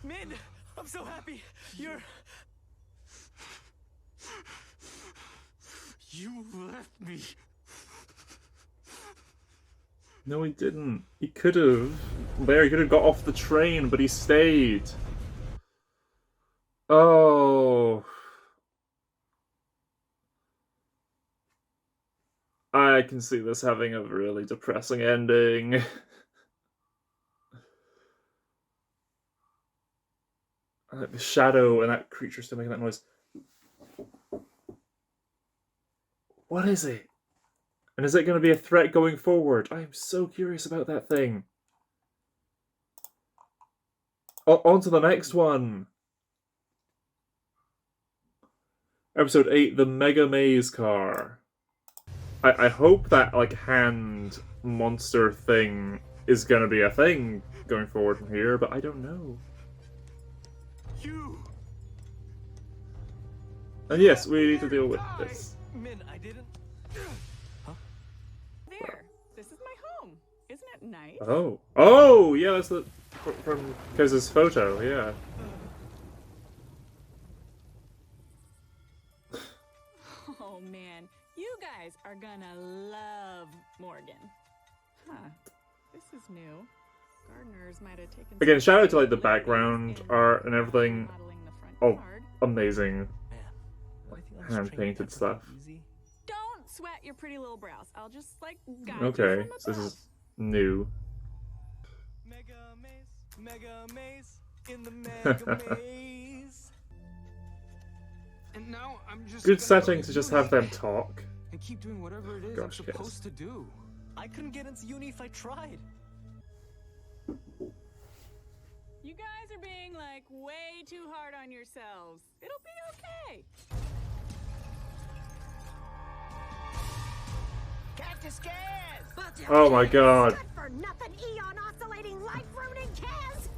N: Min, I'm so happy.
Q: You left me.
A: No, he didn't. He could have. There, he could have got off the train, but he stayed. Oh. I can see this having a really depressing ending. Like the shadow and that creature still making that noise. What is it? And is it going to be a threat going forward? I am so curious about that thing. On to the next one. Episode 8, the Mega Maze Car. I hope that, like, hand monster thing is going to be a thing going forward from here, but I don't know.
K: You.
A: And yes, we need to deal with this.
K: Min, I didn't.
I: There. This is my home. Isn't it nice?
A: Oh. Oh, yeah, that's the from Kez's photo, yeah.
I: Oh man, you guys are gonna love Morgan. Huh. This is new. Gardeners might have taken.
A: Again, shout out to like the background art and everything. Oh, amazing. Hand painted stuff.
I: Don't sweat your pretty little brows. I'll just like guide
A: Okay,
I: you from
A: so this
I: above.
A: is new.
K: Mega maze in the mega maze.
Q: And now I'm just
A: Good
Q: gonna
A: setting
Q: go
A: to just
Q: uni
A: have them talk.
Q: and keep doing whatever it is
A: Gosh,
Q: I'm
A: Kez.
Q: supposed to do.
N: I couldn't get into uni if I tried.
I: You guys are being like way too hard on yourselves. It'll be okay.
J: Cactus Kaz!
A: Oh my god.
O: For nothing, eon oscillating life ruining Kaz!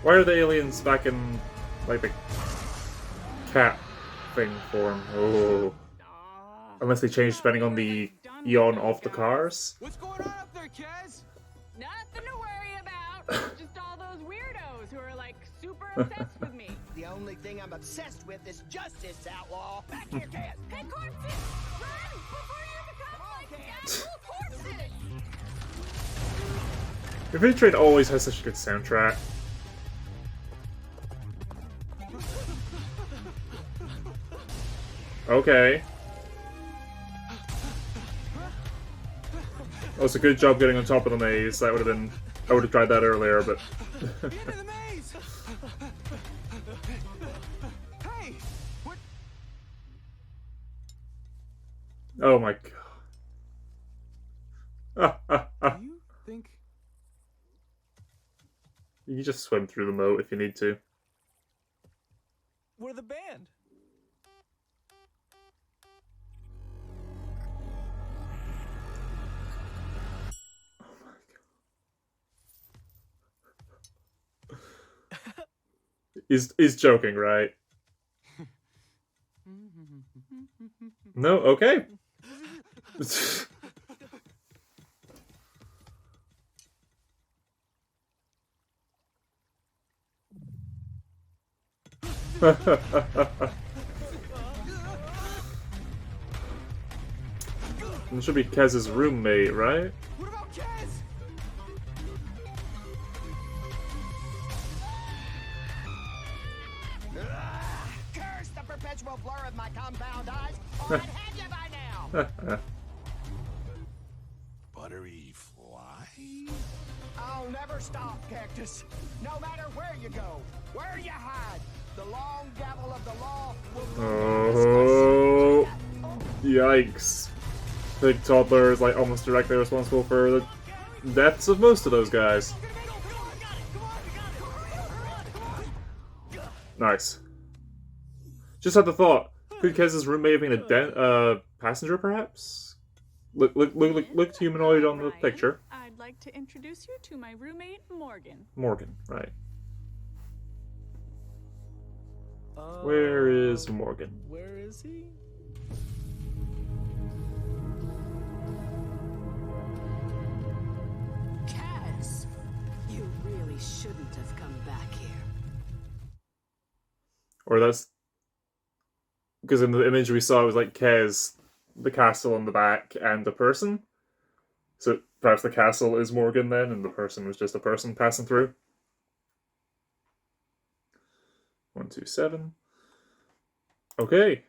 A: Why are the aliens back in like the cat thing form? Oh. Unless they change depending on the eon of the cars.
K: What's going on up there, Kaz?
I: Nothing to worry about. It's just all those weirdos who are like super obsessed with me.
J: The only thing I'm obsessed with is justice, outlaw. Back here, Kaz!
I: Hey, corpses! Run before you become like actual corpses!
A: Infinity Train always has such a good soundtrack. Okay. Oh, it's a good job getting on top of the maze. That would have been... I would have tried that earlier, but...
K: Hey! What?
A: Oh my god.
Q: Do you think
A: You can just swim through the moat if you need to.
N: We're the band.
A: He's joking, right? No? Okay. This should be Kez's roommate, right?
K: What about Kaz?
J: Curse the perpetual blur of my compound eyes, or I'd have you by now!
P: Buttery fly?
J: I'll never stop, Cactus. No matter where you go, where you hide, the long gavel of the law will...
A: Oh, yikes. Big Toddler is like almost directly responsible for the deaths of most of those guys. Nice. Just had the thought. Could Kez's roommate have been a passenger, perhaps? Looked humanoid on the picture.
I: I'd like to introduce you to my roommate, Morgan.
A: Morgan, right. Where is Morgan?
N: Where is he?
M: Kaz, you really shouldn't have come back here.
A: Or that's Because in the image we saw, it was like Kez, the castle on the back, and the person. So perhaps the castle is Morgan then, and the person was just a person passing through. 127. Okay.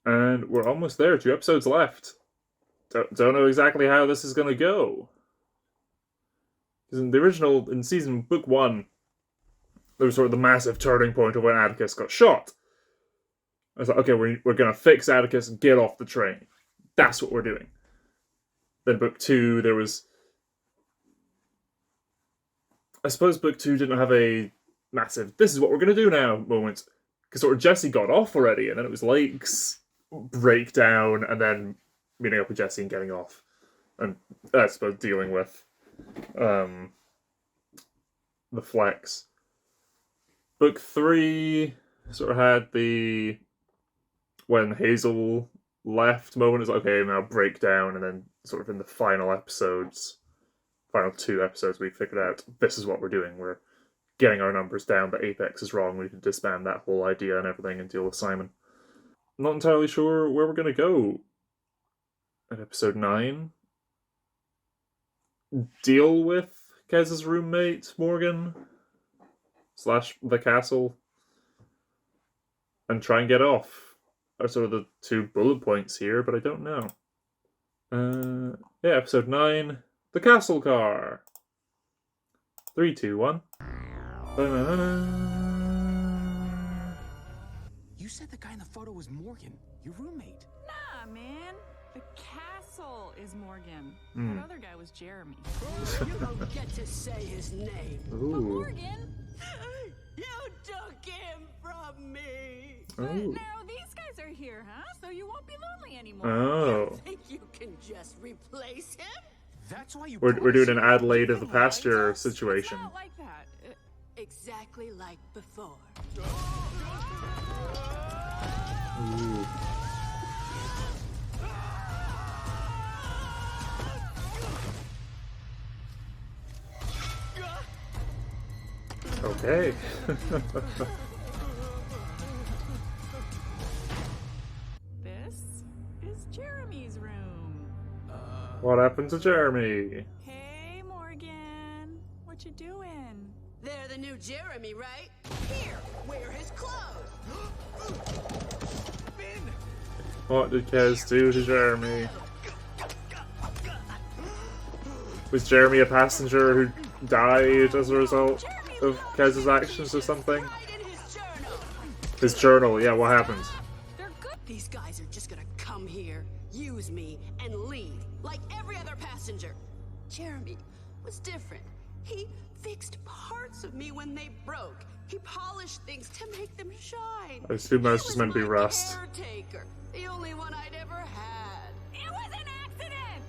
A: And we're almost there. 2 episodes left. Don't know exactly how this is going to go. Because in the original, in season book 1, there was sort of the massive turning point of when Atticus got shot. I was like, okay, we're going to fix Atticus and get off the train. That's what we're doing. Then book 2, there was... I suppose book 2 didn't have a massive, this is what we're going to do now moment. Because sort of Jesse got off already, and then it was Lake's breakdown, and then meeting up with Jesse and getting off. And I suppose dealing with the flex. Book 3 sort of had the when Hazel left moment. It's like, okay, now breakdown, and then sort of in the final 2 episodes, we figured out this is what we're doing. We're getting our numbers down, but Apex is wrong. We need to disband that whole idea and everything and deal with Simon. Not entirely sure where we're going to go at episode 9. Deal with Kez's roommate, Morgan, / the castle, and try and get off are sort of the 2 bullet points here, but I don't know. Yeah, episode 9, the castle car. 3, 2, 1.
Q: You said the guy in the photo was Morgan, your roommate.
I: Nah, man. The castle is Morgan.
A: Hmm.
I: That other guy was Jeremy.
M: You don't get to say his name.
A: Ooh.
I: But Morgan!
M: You took him from me.
I: But
A: Oh.
I: now these guys are here, huh? So you won't be lonely anymore.
A: Oh.
M: You think you can just replace him?
Q: That's why you.
A: We're doing an Adelaide of the pasture situation.
I: Not like that.
M: Exactly like before.
A: Ooh. Okay.
I: This is Jeremy's room.
A: What happened to Jeremy?
I: Hey, Morgan. What you doing?
M: They're the new Jeremy, right? Here, wear his clothes.
A: What did Kez do to Jeremy? Was Jeremy a passenger who died as a result of Kez's actions or something? His journal, yeah, what happened?
M: They're good. These guys are just gonna come here, use me, and leave like every other passenger. Jeremy was different. He fixed parts of me when they broke. He polished things to make them shine.
A: I assume that was just meant to be rust.
M: Caretaker, the only one I'd ever had.
I: It was an accident!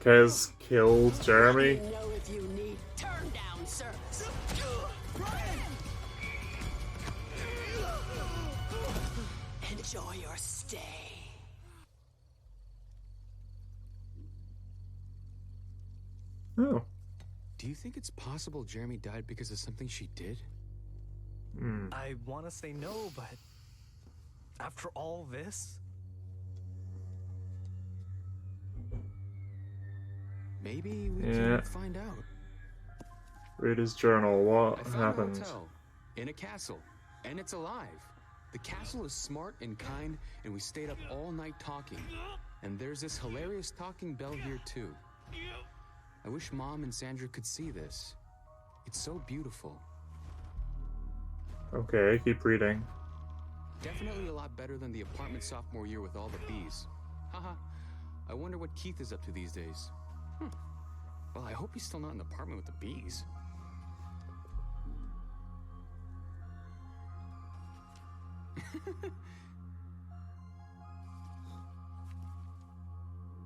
A: Kez killed Jeremy?
M: You know if you need turn down service. Enjoy your stay.
A: Oh.
Q: Do you think it's possible Jeremy died because of something she did?
N: I want to say no, but after all this,
Q: maybe we
A: Yeah.
Q: can find out.
A: Read his journal. What
Q: I found
A: happened?
Q: a hotel in a castle, and it's alive. The castle is smart and kind, and we stayed up all night talking. And there's this hilarious talking bell here too. I wish Mom and Sandra could see this. It's so beautiful.
A: Okay, keep reading.
Q: Definitely a lot better than the apartment sophomore year with all the bees. Haha. I wonder what Keith is up to these days. Well, I hope he's still not in the apartment with the bees.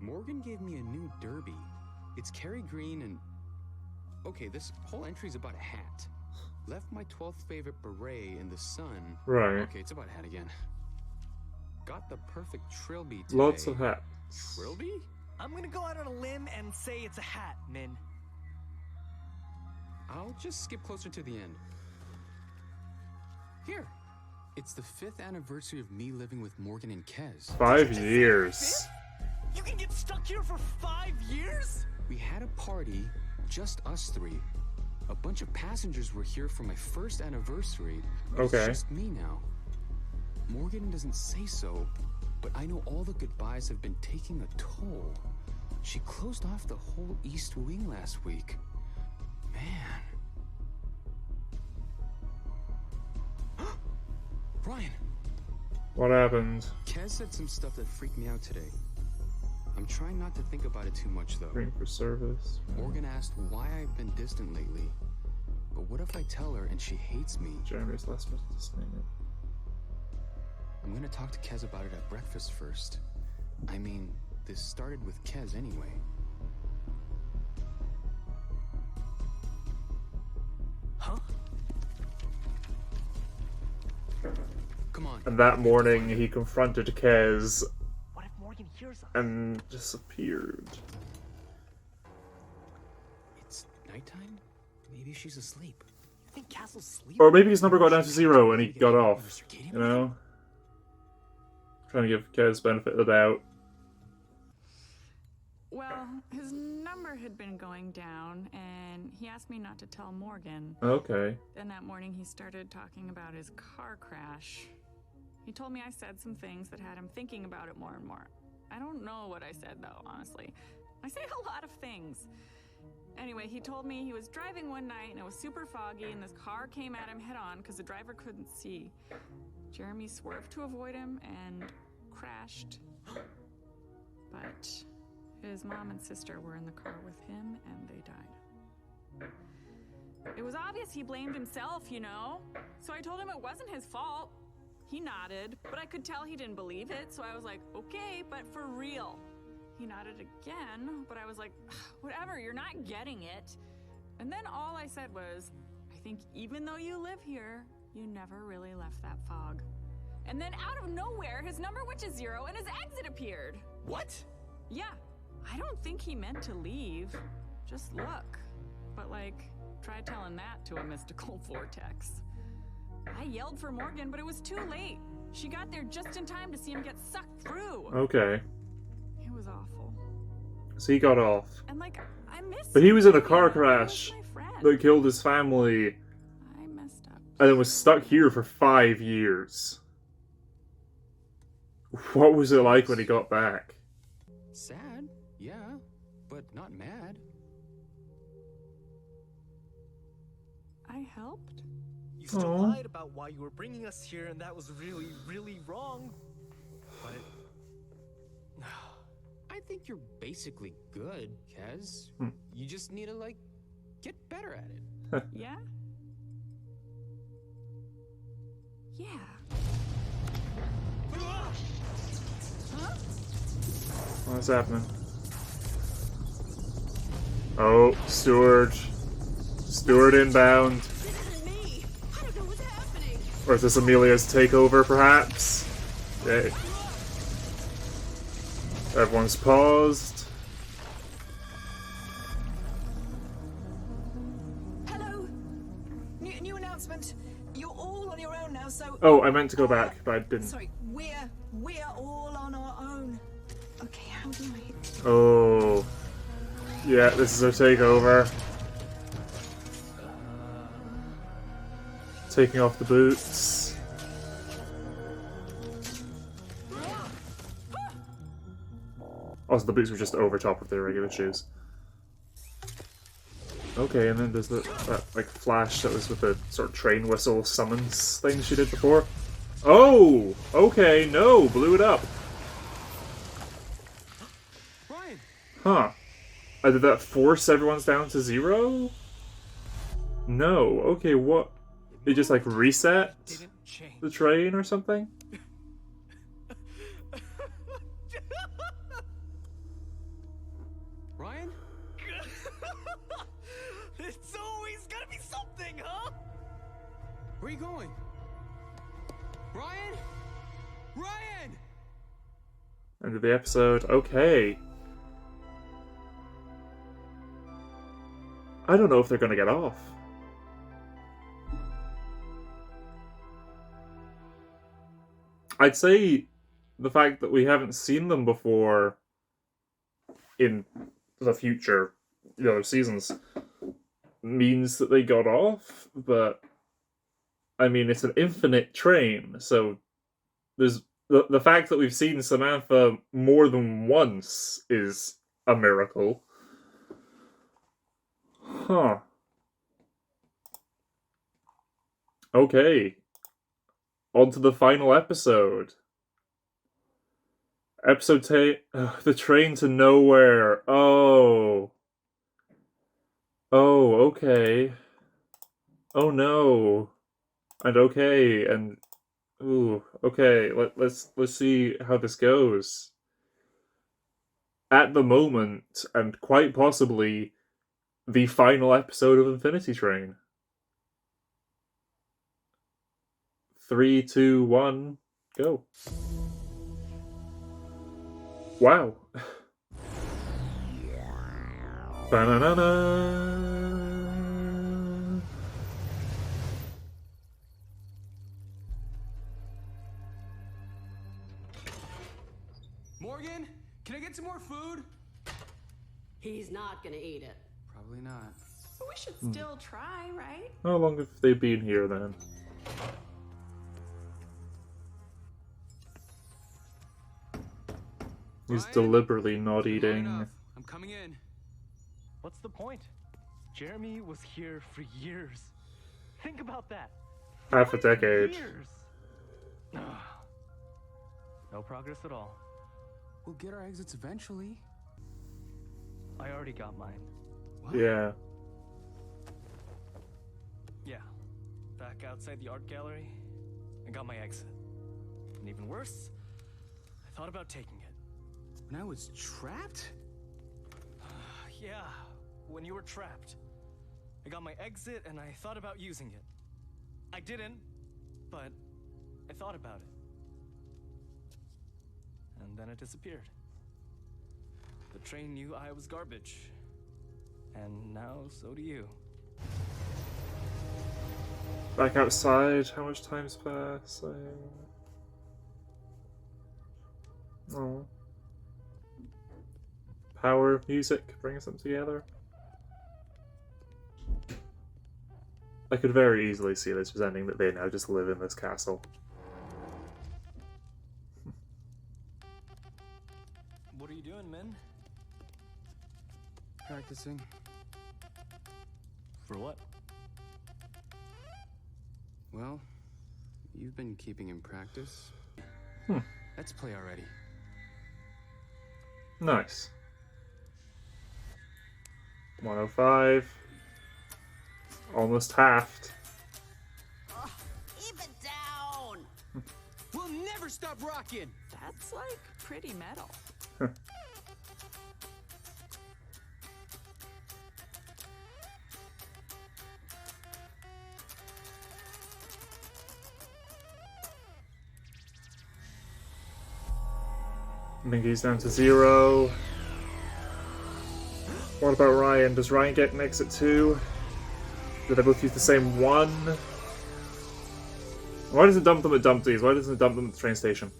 Q: Morgan gave me a new derby. It's Kerry Green and... Okay, this whole entry is about a hat. Left my 12th favorite beret in the sun.
A: Right.
Q: Okay, it's about a hat again. Got the perfect trilby today.
A: Lots of hats.
Q: Trilby?
N: I'm gonna go out on a limb and say it's a hat, Min.
Q: I'll just skip closer to the end. Here. It's the 5th anniversary of me living with Morgan and Kez.
A: 5 years.
K: You can get stuck here for 5 years?
Q: We had a party, just us 3. A bunch of passengers were here for my 1st anniversary. But
A: Okay.
Q: It's just me now. Morgan doesn't say so, but I know all the goodbyes have been taking a toll. She closed off the whole East Wing last week. Man. Ryan!
A: What happened?
Q: Kez said some stuff that freaked me out today. I'm trying not to think about it too much, though.
A: Ring for service.
Q: Morgan asked why I've been distant lately. But what if I tell her and she hates me?
A: Jeremy's last statement.
Q: I'm gonna talk to Kez about it at breakfast first. I mean, this started with Kez anyway.
K: Huh?
Q: Come on.
A: And that morning, he confronted Kez
K: What if Morgan hears us?
A: and disappeared.
Q: It's nighttime? Maybe she's asleep.
K: You think Castle's sleeping?
A: Or maybe his number got down to 0 and he got off. You know? Trying to give Kez benefit of the doubt.
I: Well, his number had been going down, and he asked me not to tell Morgan.
A: Okay.
I: Then that morning he started talking about his car crash. He told me I said some things that had him thinking about it more and more. I don't know what I said, though, honestly. I say a lot of things. Anyway, he told me he was driving one night and it was super foggy and this car came at him head on because the driver couldn't see. Jeremy swerved to avoid him and crashed. But his mom and sister were in the car with him and they died. It was obvious he blamed himself, you know? So I told him it wasn't his fault. He nodded, but I could tell he didn't believe it, so I was like, okay, but for real. He nodded again, but I was like, whatever, you're not getting it. And then all I said was, I think even though you live here, you never really left that fog. And then out of nowhere, his number went to 0 and his exit appeared.
K: What?
I: Yeah, I don't think he meant to leave. Just look. But like, try telling that to a mystical vortex. I yelled for Morgan, but it was too late. She got there just in time to see him get sucked through.
A: Okay.
I: It was awful.
A: So he got off.
I: And like, I missed
A: But he was in a
I: him.
A: car crash that killed his family.
I: I messed up.
A: And then was stuck here for 5 years. What was it like when he got back?
Q: Sad, yeah, but not mad.
I: I helped?
N: You still lied about why you were bringing us here, and that was really, really wrong. But
Q: I think you're basically good, Kez. You just need to, like, get better at it.
I: Yeah? Yeah. Huh?
A: What's happening? Oh, Steward. Steward inbound. Or is this Amelia's takeover, perhaps? Okay. Everyone's paused.
H: Hello. New announcement. You're all on your own now, so.
A: Oh, I meant to go back, but I didn't.
H: Sorry, we're all on our own. Okay, how do I?
A: Oh. Yeah, this is our takeover. Taking off the boots. Also, the boots were just over top of their regular shoes. Okay, and then there's that like flash that was with the sort of train whistle summons thing she did before. Oh! Okay, no! Blew it up.
Q: Ryan!
A: Huh. Did that force everyone's down to 0? No. Okay, what? They just like reset the train or something?
Q: Ryan?
K: It's always gotta be something, huh?
Q: Where are you going? Ryan? Ryan!
A: End of the episode. Okay. I don't know if they're gonna get off. I'd say the fact that we haven't seen them before in the future, the other seasons, means that they got off, but I mean, it's an infinite train, so there's the fact that we've seen Samantha more than once is a miracle. Huh. Okay. On to the final episode. Episode 10, The Train to Nowhere. Oh. Oh, okay. Oh no. And okay, and ooh, okay, let's see how this goes. At the moment, and quite possibly the final episode of Infinity Train. 3, 2, 1, go. Wow. Ba-na-na-na.
Q: Morgan, can I get some more food?
M: He's not gonna eat it.
Q: Probably not.
I: But we should still try, right?
A: How long have they been here then? He's deliberately not eating.
Q: I'm coming in.
N: What's the point? Jeremy was here for years. Think about that.
A: Half a decade.
N: Years. No progress at all.
Q: We'll get our exits eventually.
N: I already got mine.
Q: What?
A: Yeah.
N: Yeah. Back outside the art gallery, I got my exit. And even worse, I thought about taking it.
Q: When I was trapped?
N: Yeah, when you were trapped. I got my exit and I thought about using it. I didn't, but I thought about it. And then it disappeared. The train knew I was garbage. And now so do you.
A: Back outside, how much time's passing? Oh. Power of music brings them together. I could very easily see this as ending that they now just live in this castle.
N: What are you doing, Min?
Q: Practicing.
N: For what?
Q: Well, you've been keeping in practice. Let's play already.
A: Nice. 105. Almost halved.
M: Keep it down!
J: We'll never stop rocking!
I: That's like pretty metal.
A: Mingy's down to 0. What about Ryan? Does Ryan get an exit too? Do they both use the same one? Why doesn't it dump them at Dumpty's? Why doesn't it dump them at the train station?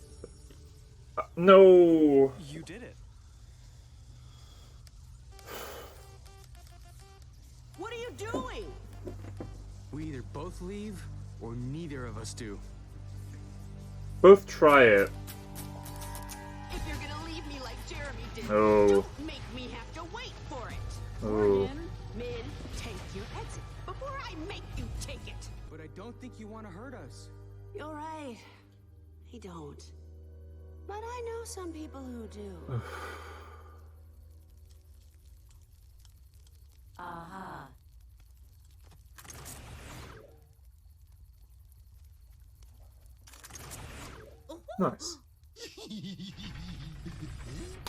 A: No!
N: You did it.
M: What are you doing?
Q: We either both leave or neither of us do.
A: Both try it.
M: If you're gonna leave me like Jeremy did,
A: No.
M: don't make me have to wait for it.
A: Oh.
M: Min, take your exit before I make you take it.
Q: But I don't think you want to hurt us.
M: You're right. I don't. But I know some people who do. Aha.
A: Nice.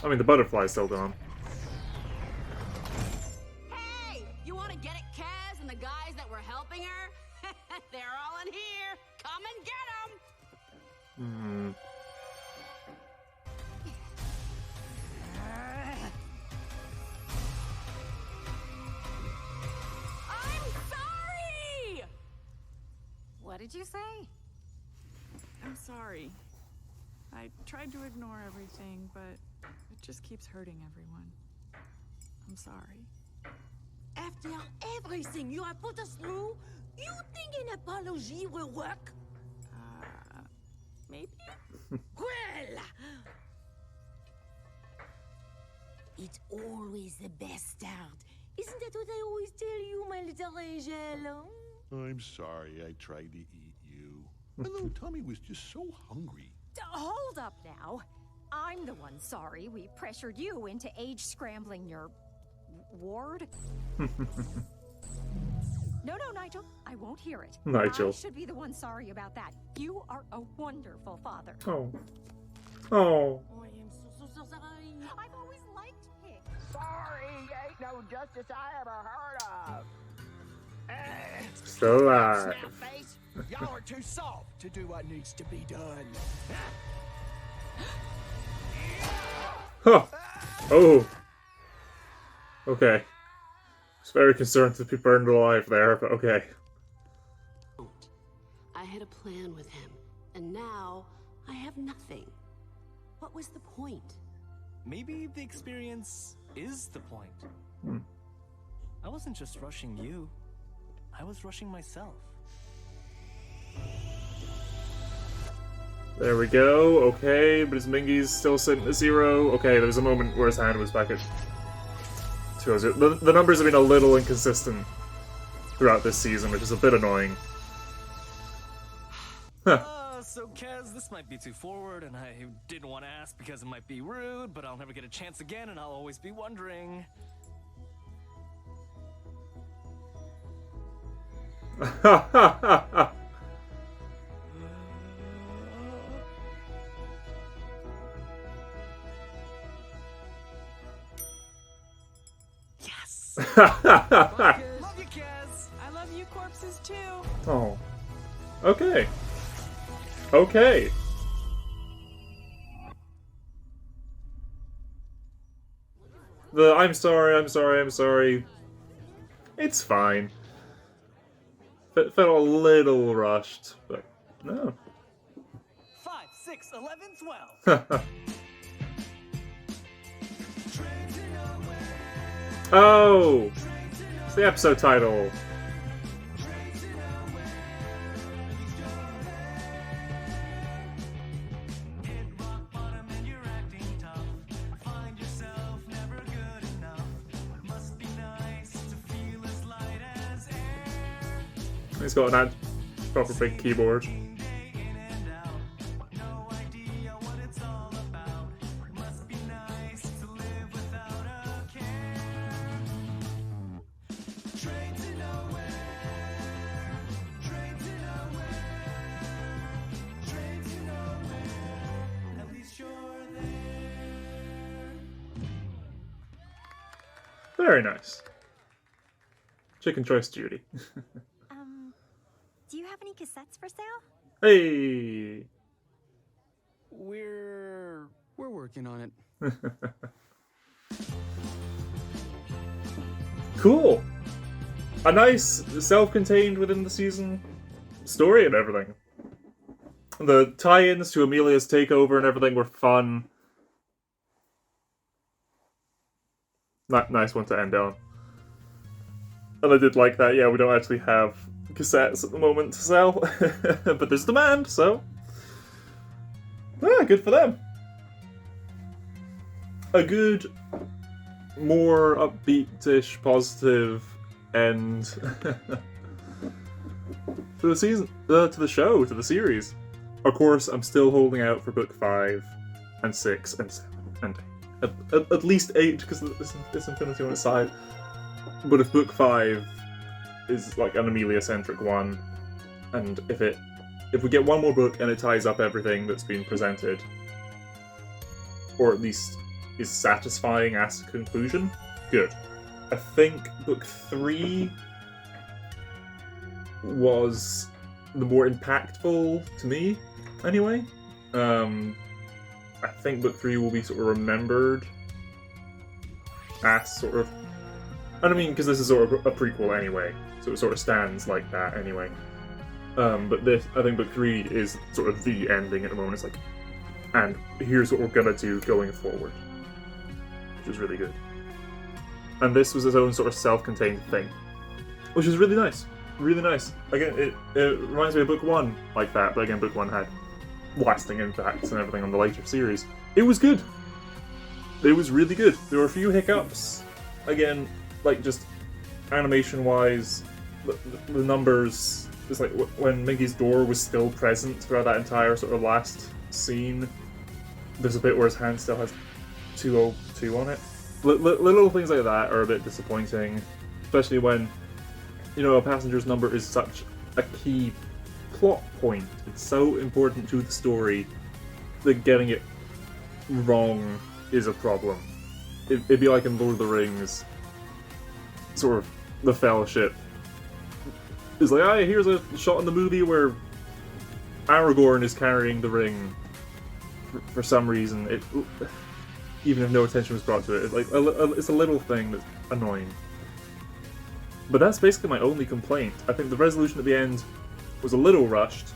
A: I mean, the butterfly's still gone.
M: Hey, you want to get at Kaz and the guys that were helping her? They're all in here. Come and get them.
I: I'm sorry!
F: What did you say?
I: I'm sorry. I tried to ignore everything, but it just keeps hurting everyone. I'm sorry.
R: After everything you have put us through, you think an apology will work?
I: Maybe?
R: Well, it's always the best start. Isn't that what I always tell you, my little angel?
P: I'm sorry I tried to eat you. My little tummy was just so hungry.
O: Hold up now. I'm the one sorry we pressured you into age scrambling your ward. No, Nigel. I won't hear it.
A: Nigel.
O: I should be the one sorry about that. You are a wonderful father.
A: Oh. Oh.
R: I am so sorry.
O: I've always liked pigs.
S: Sorry, ain't no justice I ever heard of.
A: Still alive.
S: Snapface, y'all are too soft to do what needs to be done.
A: Huh. Oh. Okay. I was very concerned to be burned alive there, but okay.
M: I had a plan with him, and now I have nothing. What was the point?
N: Maybe the experience is the point.
A: Hmm.
N: I wasn't just rushing you. I was rushing myself.
A: There we go. Okay, but his Mingy's still sitting at 0. Okay, there was a moment where his hand was back at 2. The numbers have been a little inconsistent throughout this season, which is a bit annoying. Huh.
N: So Kez, this might be too forward, and I didn't want to ask because it might be rude, but I'll never get a chance again, and I'll always be wondering. Yes!
I: Love you, Kez. I love you, corpses, too.
A: Oh. Okay. Okay. The I'm sorry. It's fine. It felt a little rushed, but no.
N: 5, 6, 11, 12.
A: Oh! It's the episode title. He's got an proper big keyboard. Very nice. Chicken choice Judy.
O: Do you have any cassettes for sale?
A: Hey!
Q: We're working on it.
A: Cool! A nice, self-contained within the season story and everything. The tie-ins to Amelia's takeover and everything were fun. Nice one to end on. And I did like that, yeah, we don't actually have cassettes at the moment to sell, but there's demand, so good for them. A good, more upbeat-ish, positive end to the season, to the show, to the series. Of course, I'm still holding out for book 5 and 6 and 7 and 8. At least 8 because this Infinity on its side. But if book 5 is like an Amelia-centric one, and if we get one more book and it ties up everything that's been presented, or at least is satisfying as a conclusion, good. I think book 3 was the more impactful to me, anyway. I think book 3 will be sort of remembered as sort of, and I mean, because this is sort of a prequel anyway, so it sort of stands like that anyway. But I think book 3 is sort of the ending at the moment. It's like, and here's what we're gonna do going forward, which was really good. And this was its own sort of self-contained thing, which is really nice. Really nice. Again, it reminds me of Book 1 like that, but again, Book 1 had lasting impacts and everything on the later series. It was good. It was really good. There were a few hiccups. Again, like just animation-wise, the numbers. It's like when Minky's door was still present throughout that entire sort of last scene. There's a bit where his hand still has 202 on it. Little things like that are a bit disappointing, especially when, you know, a passenger's number is such a key plot point. It's so important to the story that getting it wrong is a problem. It'd be like in Lord of the Rings, sort of the Fellowship. It's like, ah, here's a shot in the movie where Aragorn is carrying the ring for some reason. Even if no attention was brought to it, it's a little thing that's annoying. But that's basically my only complaint. I think the resolution at the end was a little rushed.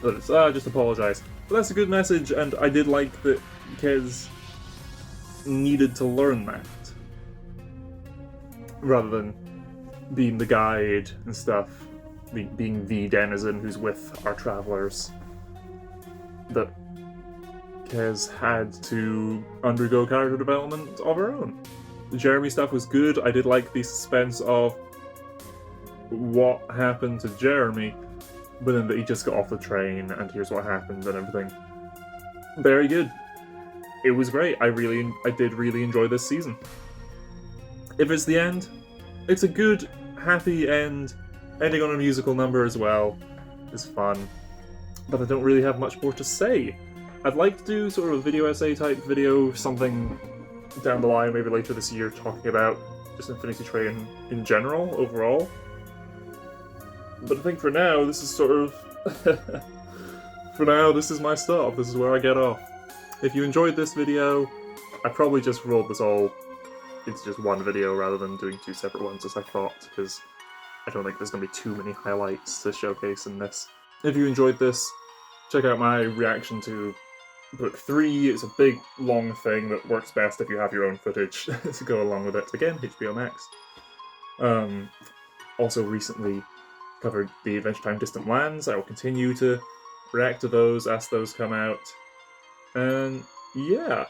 A: But it's, just apologise. But that's a good message, and I did like that Kez needed to learn that. Rather than being the guide and stuff, being the denizen who's with our travellers. That Kez had to undergo character development of her own. The Jeremy stuff was good. I did like the suspense of what happened to Jeremy, but then that he just got off the train and here's what happened and everything. Very good. It was great. I did really enjoy this season. If it's the end, it's a good, happy end. Ending on a musical number as well is fun. But I don't really have much more to say. I'd like to do sort of a video essay type video, something down the line, maybe later this year, talking about just Infinity Train in general, overall. But I think for now, this is sort of... for now, this is my stop. This is where I get off. If you enjoyed this video, I probably just rolled this all into just one video rather than doing two separate ones as I thought, because I don't think there's going to be too many highlights to showcase in this. If you enjoyed this, check out my reaction to Book 3. It's a big, long thing that works best if you have your own footage to go along with it. Again, HBO Max. Also recently covered the Adventure Time Distant Lands. I will continue to react to those as those come out. And yeah,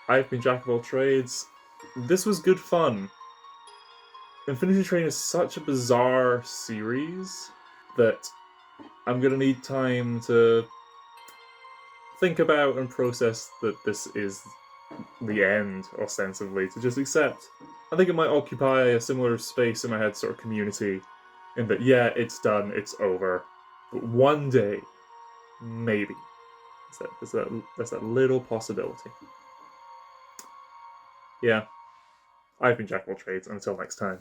A: I've been Jack of all trades. This was good fun. Infinity Train is such a bizarre series that I'm gonna need time to think about and process that this is the end, ostensibly, to just accept. I think it might occupy a similar space in my head, sort of community, in that, yeah, it's done, it's over. But one day, maybe. There's that little possibility. Yeah. I've been Jack of all trades. Until next time.